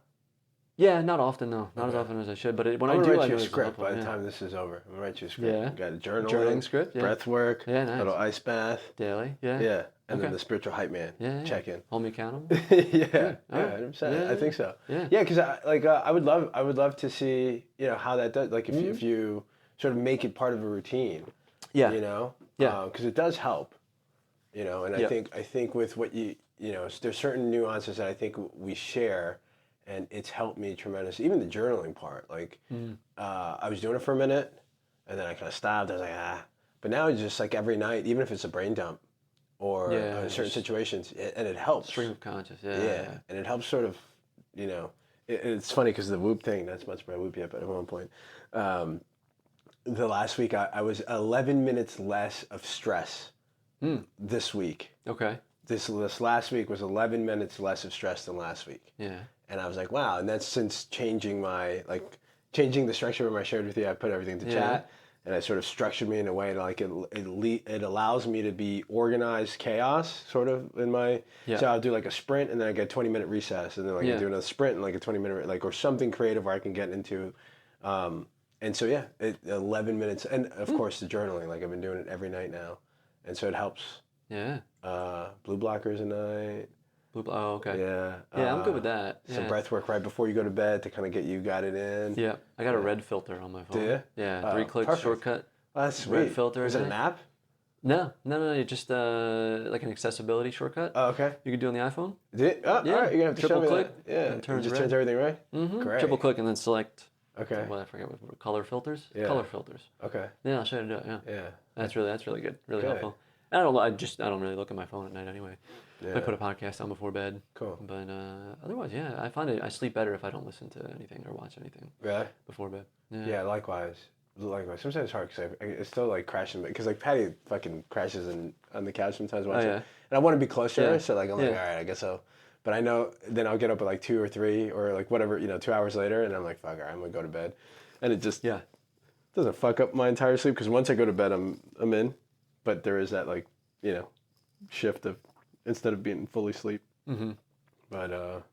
Yeah, not often though. Not as often as I should. But when I do, I'm gonna write I you know a script helpful, by the time this is over. I'm gonna write you a script. Yeah. You got a journaling script, breath work, nice. little ice bath. Daily, yeah. Yeah. And then the spiritual hype man. Yeah. Check in. Hold me accountable. Yeah. 100%. I think so. Yeah. Yeah, because I would love to see how that does. Like if you sort of make it part of a routine. Yeah. Yeah. Because it does help. And I think with what there's certain nuances that I think we share, and it's helped me tremendously. Even the journaling part, like I was doing it for a minute, and then I kind of stopped. I was like, but now it's just like every night, even if it's a brain dump, or certain situations, and it helps. Stream of conscious, yeah, and it helps sort of, it's funny because the Whoop thing, not so much by Whoop yet, but at one point, the last week I was 11 minutes less of stress this week. Okay. This last week was 11 minutes less of stress than last week. Yeah. And I was like, wow. And that's since changing the structure of I shared with you. I put everything to chat, and I sort of structured me in a way like it allows me to be organized chaos sort of in my, so I'll do like a sprint and then I get a 20-minute recess, and then I do another sprint and like a 20-minute, or something creative where I can get into, and so 11 minutes. And of course the journaling, like I've been doing it every night now. And so it helps. Yeah. Blue blockers a night. Oh, okay. Yeah. Yeah, I'm good with that. Some breath work right before you go to bed to kind of get you guided in. Yeah. I got a red filter on my phone. Do you? Yeah. 3-click shortcut. Oh, that's sweet. Red filter. Is it an app? No. You just like an accessibility shortcut. Oh, okay. You can do on the iPhone. Yeah. All right. You're going to have to triple show me click. That. Yeah. And it turns everything right? Mm-hmm. Great. Triple click and then select. Okay. Well, I forget what color filters. Yeah. Color filters. Okay. Yeah, I'll show you how to do it. Yeah. That's really good. Really helpful. I don't really look at my phone at night anyway. Yeah. I put a podcast on before bed. Cool. But otherwise, I find I sleep better if I don't listen to anything or watch anything. Really? Before bed. Yeah, likewise. Sometimes it's hard because it's still like crashing, because like Patty fucking crashes on the couch sometimes watching. Oh, yeah. And I want to be close to her, so like I'm like, all right, I guess I'll But I know then I'll get up at like 2 or 3 or like whatever, 2 hours later, and I'm like, fuck, all right, I'm gonna go to bed, and it just doesn't fuck up my entire sleep because once I go to bed, I'm in, but there is that like shift of instead of being fully asleep. Mm-hmm. But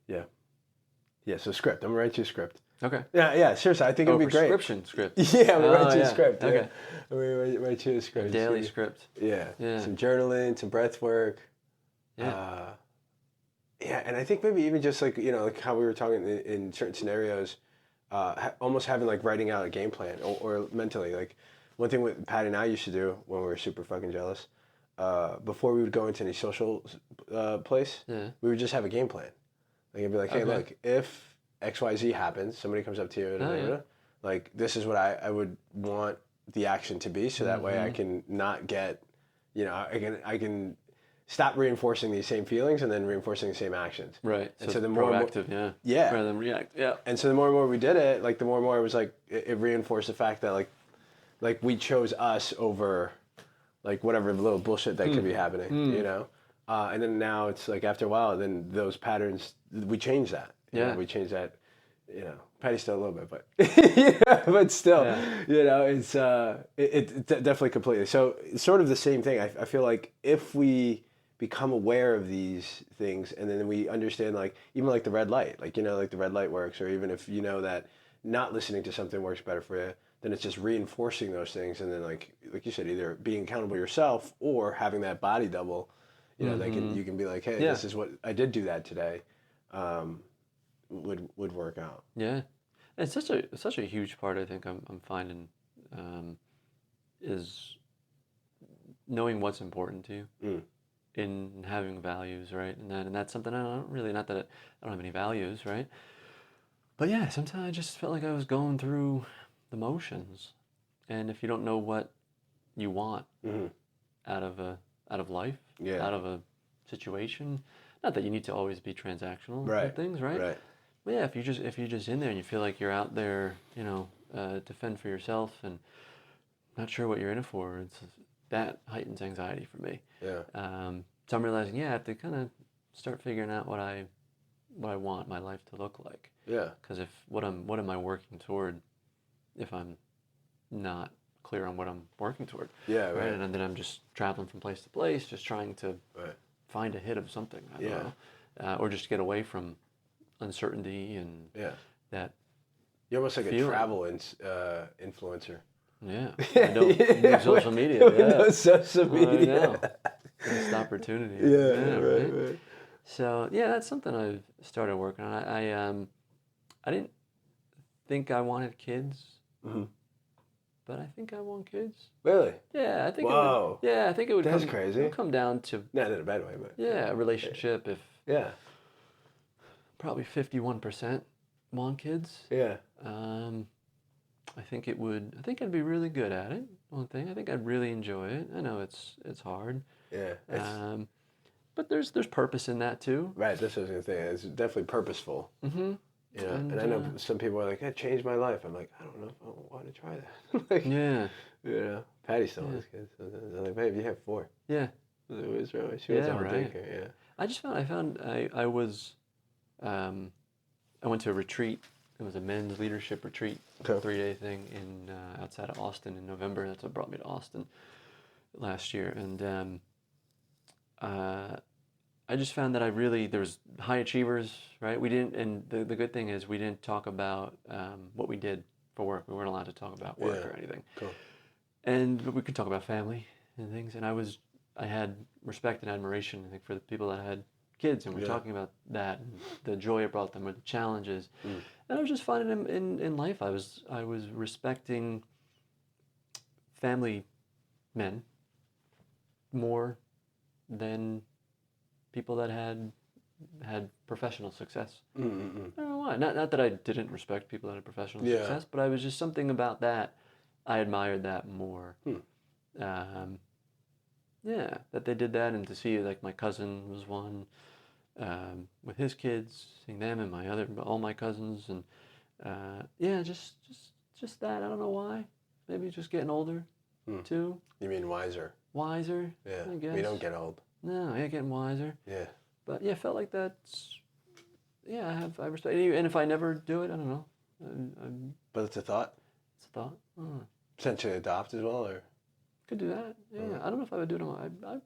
yeah. So script. I'm gonna write you a script. Okay. Yeah. Seriously, I think it'd be great. Prescription script. Yeah, I'm gonna write you a script. Okay. I'm gonna write you a script. Daily script. Yeah. Yeah. Some journaling, some breath work. Yeah. Yeah, and I think maybe even just like like how we were talking in certain scenarios, almost having like writing out a game plan or mentally. Like one thing with Patty and I used to do when we were super fucking jealous, before we would go into any social place, we would just have a game plan. Like it'd be like, hey, look, if XYZ happens, somebody comes up to you and like this is what I would want the action to be, so that way I can not get, I can stop reinforcing these same feelings and then reinforcing the same actions. Right. And so the more proactive, rather than react. Yeah. And so the more and more we did it, like the more and more it was like it reinforced the fact that like we chose us over like whatever little bullshit that could be happening, and then now it's like after a while, then those patterns we change that. We change that. Patty's still a little bit, but but still, it's it definitely completely. So it's sort of the same thing. I feel like if we become aware of these things and then we understand like even like the red light, like like the red light works, or even if that not listening to something works better for you, then it's just reinforcing those things, and then like you said, either being accountable yourself or having that body double, that you can be like, hey, this is what I did do that today. Would work out. Yeah, it's such a huge part. I think I'm finding is knowing what's important to you, in having values, right? And that's something I don't really, not that I don't have any values, right? But yeah, sometimes I just felt like I was going through the motions, and if you don't know what you want out of life, out of a situation, not that you need to always be transactional with things, right? Right. But yeah, if you're just in there and you feel like you're out there, to fend for yourself and not sure what you're in it for, that heightens anxiety for me. Yeah. So I'm realizing, I have to kind of start figuring out what I want my life to look like. Yeah. Because what am I working toward if I'm not clear on what I'm working toward? Yeah. Right. And then I'm just traveling from place to place, just trying to find a hit of something. I don't know, or just get away from uncertainty and that. You're almost like feeling. A travel influencer. Yeah, no social media. No social media. I know. Missed opportunity. Right. So that's something I've started working on. I didn't think I wanted kids, but I think I want kids. Really? Yeah, I think. Wow. I think it would. That's crazy. It would come down to not in a bad way, but a relationship. If probably 51% want kids. Yeah. I think I'd be really good at it. One thing, I think I'd really enjoy it. I know it's hard. Yeah. But there's purpose in that too. Right. That's what I was gonna say. It's definitely purposeful. Mm-hmm. And I know some people are like, "It changed my life." I'm like, I don't know if I want to try that. Patty still has kids. So I'm like, babe, you have 4. Yeah. She was on daycare. Yeah. I went to a retreat. It was a men's leadership retreat, 3-day thing in outside of Austin in November. That's what brought me to Austin last year. And I just found that there was high achievers, right? We didn't, and the good thing is we didn't talk about what we did for work. We weren't allowed to talk about work or anything. Cool. But we could talk about family and things. And I had respect and admiration, I think, for the people that had kids, and we're talking about that, and the joy it brought them, or the challenges. And I was just finding in life, I was respecting family men more than people that had professional success. I don't know why. Not that I didn't respect people that had professional success, but I was just something about that. I admired that more. That they did that, and to see like my cousin was one with his kids, seeing them, and all my cousins, and just that. I don't know why. Maybe just getting older too. You mean wiser? Wiser. Yeah. I guess. We don't get old. No, getting wiser. Yeah. But yeah, I felt like that's, yeah, I respect it. And if I never do it, I don't know. But it's a thought? It's a thought. Essentially adopt as well, or? Could do that. Yeah, I don't know if I would do it on my, I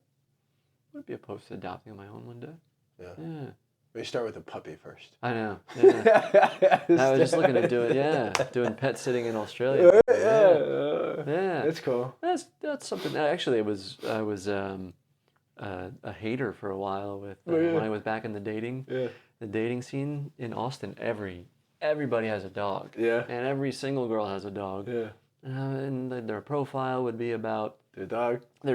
would be opposed to adopting on my own one day. Yeah. We start with a puppy first. I know. Yeah. I was just looking to do it. Yeah, doing pet sitting in Australia. Yeah. That's cool. That's something. Actually, I was a hater for a while with when I was back in the dating scene in Austin. Everybody has a dog. Yeah. And every single girl has a dog. Yeah. And their profile would be about their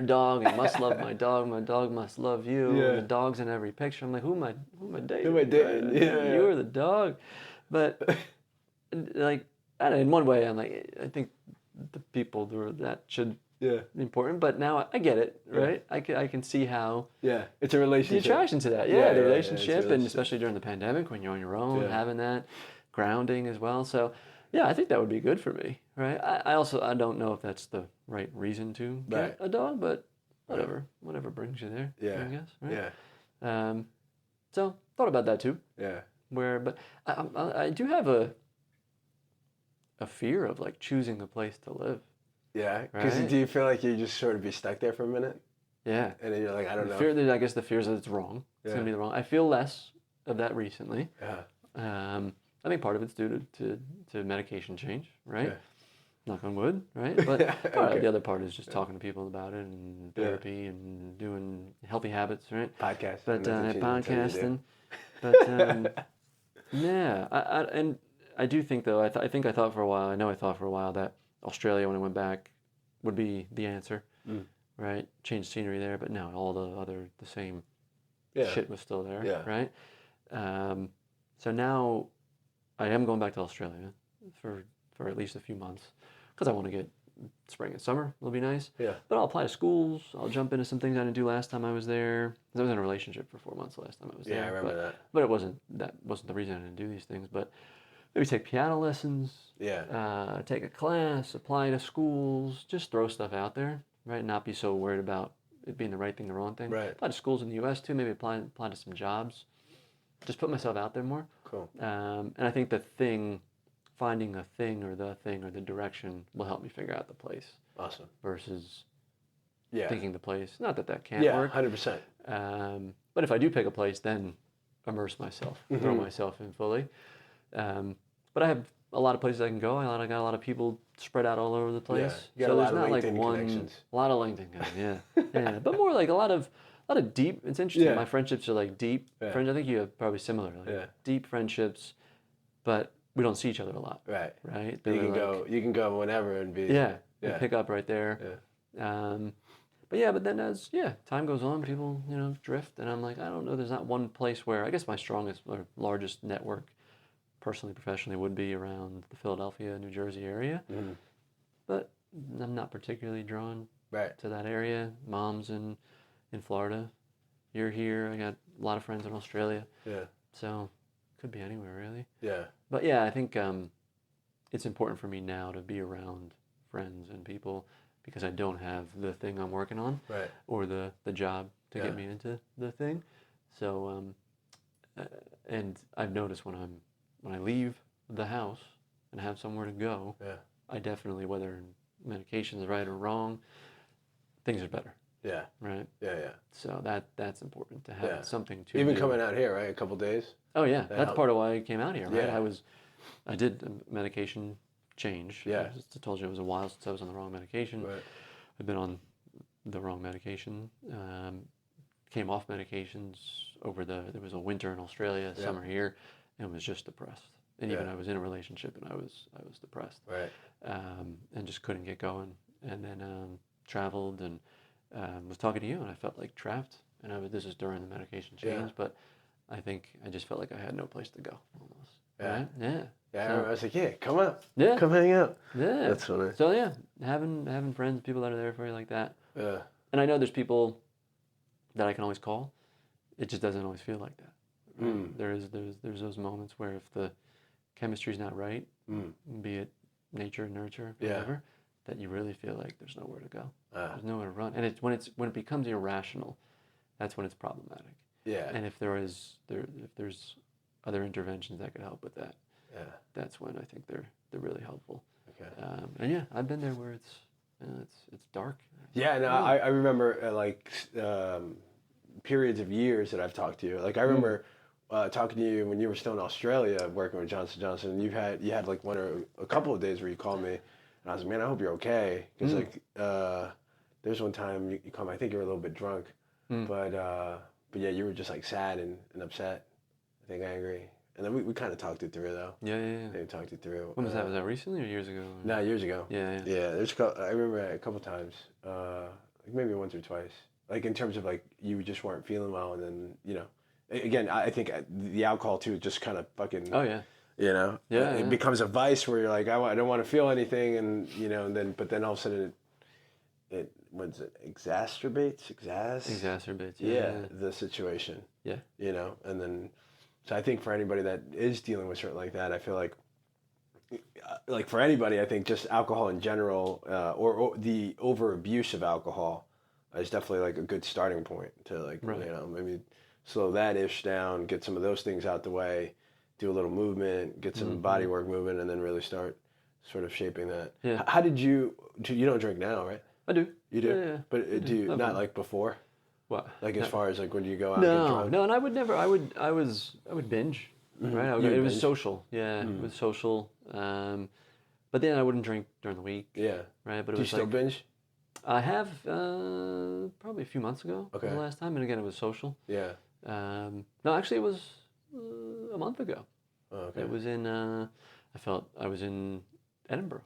dog. And must love my dog. My dog must love you. Yeah. The dog's in every picture. I'm like, who am I dating? Who am I dating? Yeah. You are the dog. But like, I don't know, in one way, I'm like, I think the people that should be important. But now I get it, right? I can see how. Yeah, it's a relationship. The attraction to that. The relationship, and especially during the pandemic when you're on your own, having that grounding as well. So. Yeah, I think that would be good for me, right? I don't know if that's the right reason to get a dog, but whatever brings you there. Yeah, I guess. Right? Yeah. So thought about that too. Yeah. But I do have a fear of like choosing a place to live. Yeah, because do you feel like you just sort of be stuck there for a minute? Yeah. And then you're like, I don't know. I guess the fear is that it's wrong. It's gonna be wrong. I feel less of that recently. Yeah. I think part of it's due to medication change, right? Yeah. Knock on wood, right? But the other part is just talking to people about it and therapy and doing healthy habits, right? Podcast. But podcasting. But and I do think though I thought for a while that Australia when I went back would be the answer, right? Change scenery there, but no, all the same shit was still there, right? So now. I am going back to Australia for at least a few months because I want to get spring and summer. It'll be nice. Yeah. But I'll apply to schools. I'll jump into some things I didn't do last time I was there. I was in a relationship for 4 months last time I was there. Yeah, I remember that. But it wasn't the reason I didn't do these things. But maybe take piano lessons. Yeah. Take a class. Apply to schools. Just throw stuff out there, right? Not be so worried about it being the right thing, the wrong thing. Right. Apply to schools in the U.S. too. Maybe apply to some jobs. Just put myself out there more. Cool. And I think finding a thing or the direction will help me figure out the place. Awesome. Versus thinking the place. Not that can't work. 100%. But if I do pick a place, then immerse myself, throw myself in fully. But I have a lot of places I can go. I got a lot of people spread out all over the place. Yeah. So there's not like one. A lot of LinkedIn connections. Yeah. But more like a lot of deep. It's interesting. Yeah. My friendships are like deep. Friends. I think you have probably similar. Deep friendships, but we don't see each other a lot. Right. Right. You can go whenever and be. Yeah. And pick up right there. Yeah. But then as time goes on, people drift, and I'm like, I don't know. There's not one place where I guess my strongest or largest network, personally, professionally, would be around the Philadelphia, New Jersey area. Mm-hmm. But I'm not particularly drawn to that area. Mom's in Florida. You're here. I got a lot of friends in Australia. Yeah. So could be anywhere really. Yeah. But I think it's important for me now to be around friends and people because I don't have the thing I'm working on or the job to get me into the thing. So and I've noticed when I leave the house and have somewhere to go, I definitely, whether medication is right or wrong, things are better. Yeah. Right? Yeah. So that's important to have something to even do. Coming out here, right? A couple days? Oh, yeah. That's part of why I came out here, right? Yeah. I did a medication change. Yeah. I told you it was a while since I was on the wrong medication. Right. I've been on the wrong medication. Came off medications there was a winter in Australia, summer here, and was just depressed. And even I was in a relationship and I was depressed. Right. And just couldn't get going. And then traveled and was talking to you, and I felt like trapped. And this is during the medication change, but I think I just felt like I had no place to go almost. Yeah. Right? Yeah. Yeah. So, I was like, come up. Yeah. Come hang out. Yeah. That's funny. So having friends, people that are there for you like that. Yeah. And I know there's people that I can always call. It just doesn't always feel like that. Right? There's those moments where if the chemistry's not right, be it nature, nurture, whatever, that you really feel like there's nowhere to go. There's nowhere to run. And it's when it becomes irrational, that's when it's problematic. Yeah. And if there's other interventions that could help with that, that's when I think they're really helpful. Okay. And yeah, I've been there where it's dark. Yeah, no, I remember periods of years that I've talked to you. Like I remember talking to you when you were still in Australia working with Johnson & Johnson, and you had like one or a couple of days where you called me, and I was like, man, I hope you're okay, because like there's one time you called me, I think you were a little bit drunk, but yeah, you were just like sad and upset, I think angry. And then we kind of talked it through, though. Yeah. We talked it through. When was that? Was that recently or years ago? No, years ago. Yeah. I remember a couple times, like maybe once or twice. Like in terms of like you just weren't feeling well, and then again, I think the alcohol too just kind of fucking. Oh yeah. It becomes a vice where you're like, I don't want to feel anything, and but then all of a sudden it exacerbates. Yeah, the situation. Yeah. And then. So I think for anybody that is dealing with something like that, I feel like for anybody, I think just alcohol in general, or the over abuse of alcohol, is definitely like a good starting point to like maybe slow that ish down, get some of those things out the way, do a little movement, get some body work movement, and then really start sort of shaping that. Yeah. How did you don't drink now, right? I do. You do? Yeah. But do you not like before? What? Like as far as like when you go out and get drunk? No, and I would never. I would binge. Right. It was social. Yeah, it was social. But then I wouldn't drink during the week. Yeah. Right. But do you still binge? I have probably a few months ago. Okay. The last time, and again it was social. Yeah. No, actually it was a month ago. Oh, okay. It was in. I was in Edinburgh,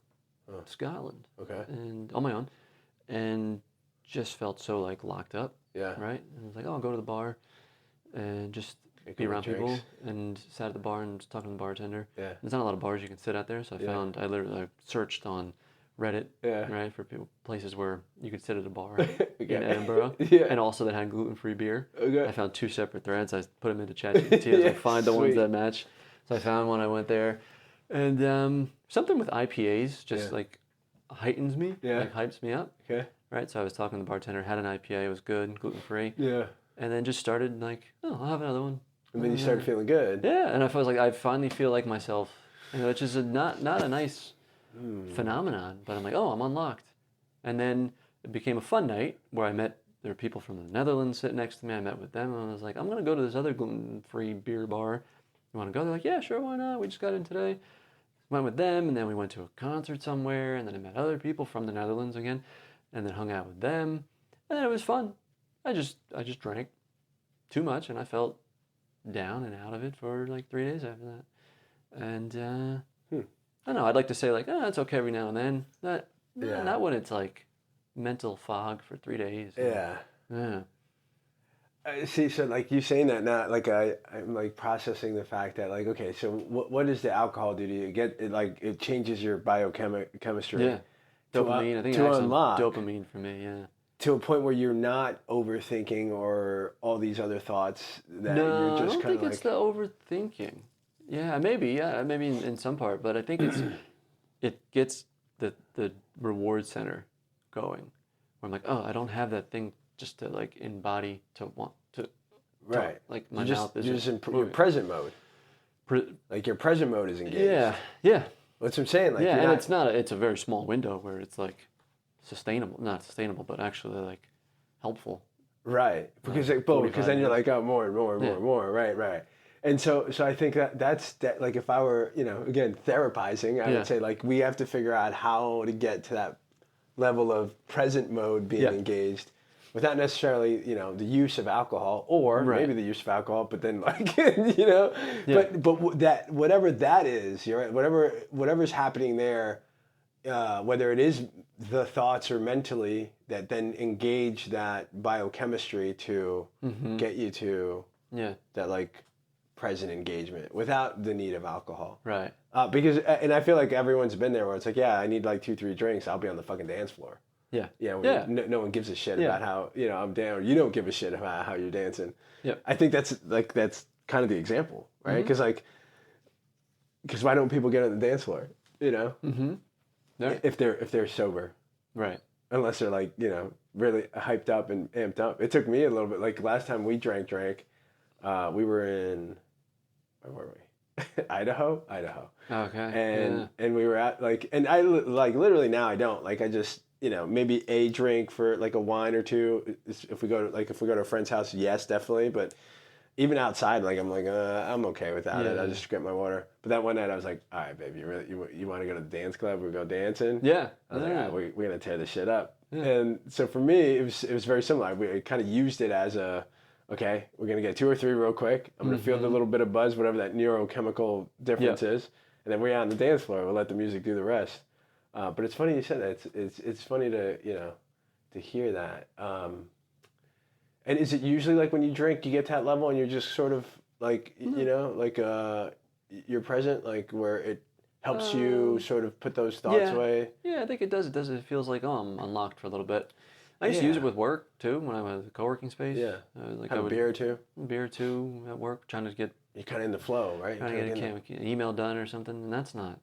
Scotland. Okay. And on my own, and just felt so like locked up. Yeah. Right? And I was like, I'll go to the bar and just be around people, and sat at the bar and was talking to the bartender. Yeah. There's not a lot of bars you can sit out there, so I searched on Reddit, right, for places where you could sit at a bar in Edinburgh, and also that had gluten-free beer. Okay. I found 2 separate threads. I put them into ChatGPT. I was like, find the ones that match. So I found one. I went there, and something with IPAs just like heightens me, like hypes me up. Okay. Right. So I was talking to the bartender. Had an IPA. It was good, gluten-free. Yeah. And then just started like, I'll have another one. And then you started feeling good. Yeah, and I was like, I finally feel like myself, which is not a nice phenomenon. But I'm like, I'm unlocked. And then it became a fun night where there were people from the Netherlands sitting next to me. I met with them, and I was like, I'm gonna go to this other gluten-free beer bar. You want to go? They're like, yeah, sure, why not? We just got in today. Went with them, and then we went to a concert somewhere, and then I met other people from the Netherlands again, and then hung out with them, and then it was fun. I just drank too much, and I felt down and out of it for like 3 days after that. And I don't know. I'd like to say like, it's okay every now and then. Not when it's like mental fog for 3 days. Yeah. See, so like you saying that now, like I'm like processing the fact that like, okay, so what does the alcohol do to you? It changes your biochemistry. Yeah. Dopamine. I think to unlock dopamine for me. Yeah. To a point where you're not overthinking or all these other thoughts that you're just kind of like... No, I don't think it's the overthinking. Yeah, maybe in some part, but I think it gets the reward center going. Where I'm like, I don't have that thing just to like embody to want to... Right. Like my mouth is... You're just in your present mode. Like your present mode is engaged. Yeah. That's what I'm saying. Like, and it's a very small window where it's like... not sustainable, but actually like helpful. Right. Because then you're like, more and more. Right. And so I think that's like if I were, again, therapizing, I would say like we have to figure out how to get to that level of present mode being engaged without necessarily, the use of alcohol or maybe the use of alcohol, but then like, but that, whatever that is, you're right, whatever's happening there, whether it is the thoughts or mentally that then engage that biochemistry to get you to that like present engagement without the need of alcohol. Right. Because, and I feel like everyone's been there where it's like, I need like 2-3 drinks. I'll be on the fucking dance floor. Yeah. No one gives a shit about how, I'm down, or you don't give a shit about how you're dancing. Yeah. I think that's kind of the example, right? Because why don't people get on the dance floor, Mm-hmm. Right. If they're sober. Right. Unless they're like, really hyped up and amped up. It took me a little bit, like last time we drank, We were in, where were we? Idaho. Okay. And we were at like, and I like literally now I don't like, I just, maybe a drink for like a wine or two. If we go to a friend's house, yes, definitely. But even outside, like I'm like, I'm okay without it. I just get my water. But that one night I was like, all right, baby, you want to go to the dance club? We go dancing. Yeah. I was like, all right, we're gonna tear this shit up. Yeah. And so for me, it was very similar. We kind of used it as okay, we're gonna get 2 or 3 real quick. I'm gonna feel the little bit of buzz, whatever that neurochemical difference is, and then we're out on the dance floor. We'll let the music do the rest. But it's funny you said that. It's funny to to hear that. And is it usually like when you drink, you get to that level and you're just sort of like like you're present, like where it helps you sort of put those thoughts away? Yeah, I think it does. It does. It feels like, I'm unlocked for a little bit. I used to use it with work too when I was at the co-working space. Yeah. Like Have a beer or two? Beer or two at work, trying to get. You're kind of in the flow, right? Trying to get an email done or something, and that's not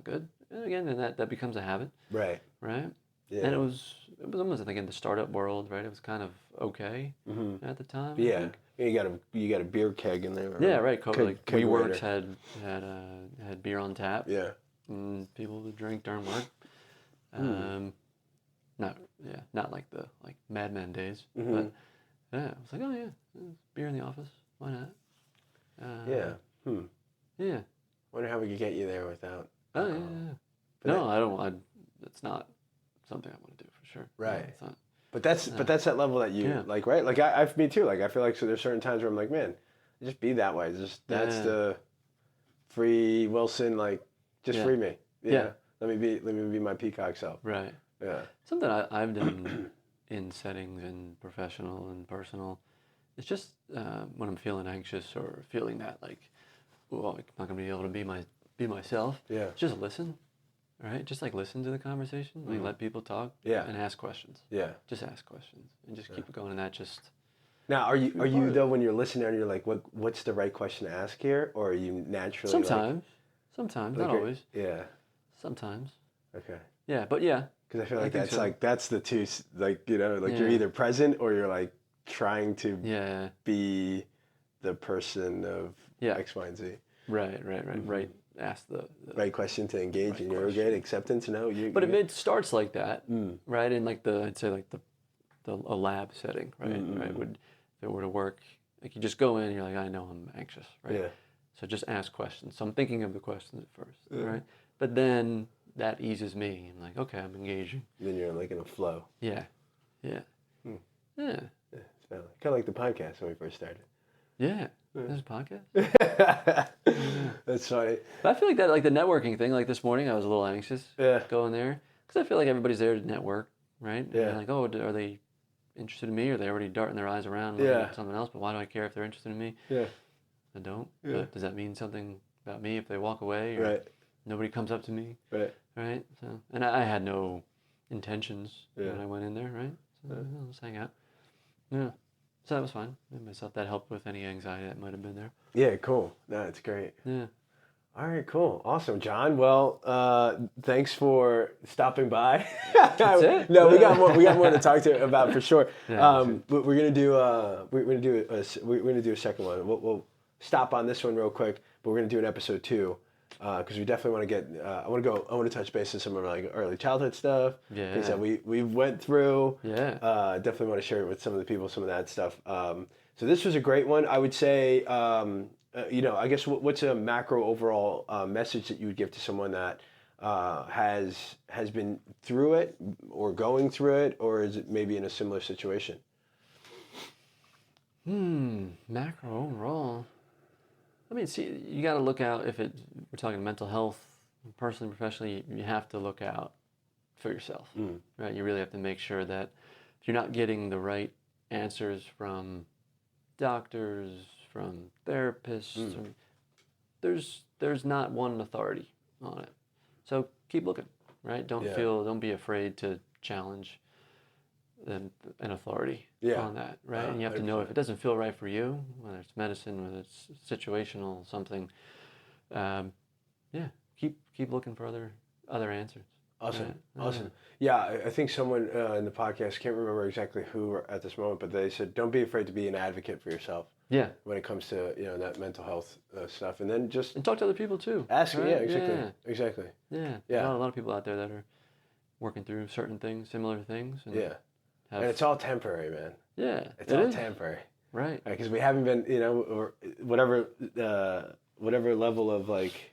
good. And again, then that becomes a habit. Right. Right. Yeah. And it was almost, I think, in the startup world, right? It was kind of okay at the time. Yeah. You got a beer keg in there. Yeah, right. Like WeWorks had beer on tap. Yeah. And people would drink during work. Not like the Mad Men days, but yeah, I was like, oh yeah, there's beer in the office. Why not? Yeah. Wonder how we could get you there without. Oh yeah. No, I don't. It's not something I want to do for sure. Right. No, but that's that level that you like, right? Like me too. Like I feel like so there's certain times where I'm like, man, just be that way. That's the free Wilson. Like just free me. Yeah. Let me be my peacock self. Right. Yeah. Something I've done in settings and professional and personal. It's just when I'm feeling anxious or feeling that like, well, I'm not gonna be able to be myself. Yeah. Just listen. Right? Just like listen to the conversation, like let people talk, and ask questions. Yeah. Just ask questions and just keep it going. And that just. Now, are you though when you're listening and you're like, what's the right question to ask here, or are you naturally? Sometimes, not always. Yeah. Sometimes. Okay. Yeah, but yeah. Because I feel like that's the two, like you're either present or you're like trying to be the person of X, Y, and Z. Right. Ask the right question to engage in your good acceptance. No, it starts like that, right? In like I'd say like a lab setting, right? Right. If it were to work, like you just go in, and you're like, I know I'm anxious, right? Yeah. So just ask questions. So I'm thinking of the questions at first, right? But then that eases me. I'm like, okay, I'm engaging. Then you're like in a flow. Yeah. Yeah. Yeah. It's kind of like the podcast when we first started. Yeah. There's a podcast? That's funny. But I feel like that, like the networking thing, like this morning I was a little anxious going there. Because I feel like everybody's there to network, right? Yeah. And like, oh, are they interested in me? Or are they already darting their eyes around something else? But why do I care if they're interested in me? Yeah. I don't. Yeah. But does that mean something about me if they walk away? Or nobody comes up to me? Right. Right? So, and I had no intentions when I went in there, right? So I'll just hang out. Yeah. So that was fine. Myself, that helped with any anxiety that might have been there. Yeah, cool. No, it's great. Yeah. All right, cool. Awesome, John. Well, thanks for stopping by. That's it. No, we got more to talk to about for sure. Yeah, but we're gonna do a second one. We'll stop on this one real quick, but we're gonna do an episode 2. Because we definitely want to get. I want to touch base on some of like early childhood stuff. Yeah. Things that we went through. Yeah. Definitely want to share it with some of the people, some of that stuff. So this was a great one. I would say, I guess what's a macro overall message that you would give to someone that has been through it or going through it, or is it maybe in a similar situation? Macro overall. I mean, see, you got to look out we're talking mental health, personally, professionally, you have to look out for yourself, right? You really have to make sure that if you're not getting the right answers from doctors, from therapists, there's not one authority on it. So keep looking, right? Don't be afraid to challenge an authority on that, right? And you have to know if it doesn't feel right for you, whether it's medicine, whether it's situational, something. Keep looking for other answers. Awesome, right? Awesome. Yeah, I think someone in the podcast, can't remember exactly who at this moment, but they said, don't be afraid to be an advocate for yourself. Yeah. When it comes to that mental health stuff, and then just talk to other people too. Ask. Right? Yeah, exactly. Yeah. Yeah. A lot of people out there that are working through certain things, similar things. And and it's all temporary, man. Yeah. It's all temporary. Right. Because we haven't been, or whatever level of like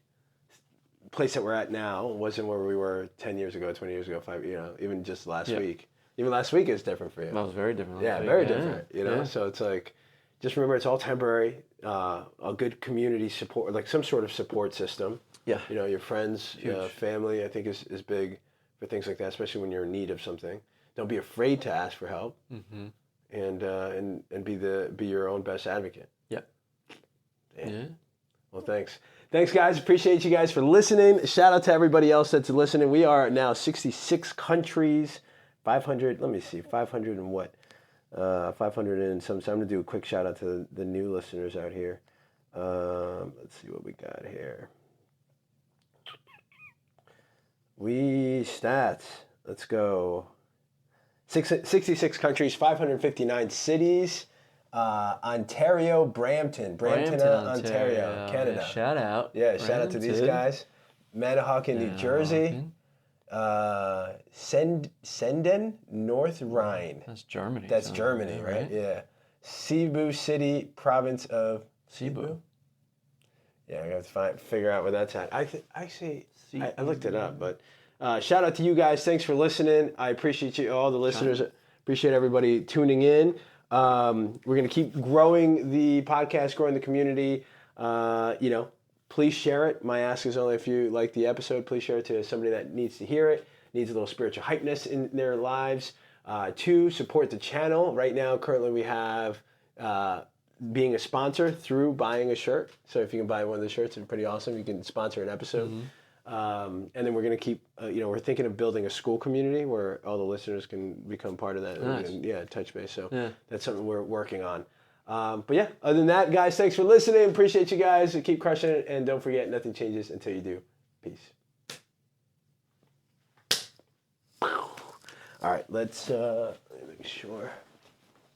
place that we're at now wasn't where we were 10 years ago, 20 years ago, 5, even just last week. Even last week is different for you. That was very different. Very different, So it's like, just remember it's all temporary, a good community support, like some sort of support system. Yeah. Your friends, family, I think is big for things like that, especially when you're in need of something. Don't be afraid to ask for help. Mm-hmm. And be your own best advocate. Yep. Yeah. Well, thanks. Thanks, guys. Appreciate you guys for listening. Shout out to everybody else that's listening. We are now 66 countries, 500. Let me see, 500 and what? 500 and some. So I'm gonna do a quick shout out to the new listeners out here. Let's see what we got here. Stats. Let's go. 66 countries, 559 cities. Ontario, Brampton, Ontario, Canada. Yeah, shout out. Yeah, shout out to these guys. Manahawkin, New Jersey. Senden, North Rhine. That's Germany. That's Germany, right? Yeah. Cebu City, province of Cebu. Yeah, I have to figure out where that's at. I looked it up, but shout out to you guys. Thanks for listening. I appreciate you, all the listeners. Appreciate everybody tuning in. We're going to keep growing the podcast, growing the community. Please share it. My ask is only if you like the episode, please share it to somebody that needs to hear it, needs a little spiritual hypeness in their lives. 2, support the channel. Right now, currently we have being a sponsor through buying a shirt. So if you can buy one of the shirts, it's pretty awesome. You can sponsor an episode. Mm-hmm. And then we're going to keep, we're thinking of building a school community where all the listeners can become part of that. Nice. And, touch base. So that's something we're working on. But other than that, guys, thanks for listening. Appreciate you guys. Keep crushing it. And don't forget, nothing changes until you do. Peace. All right, let's make sure.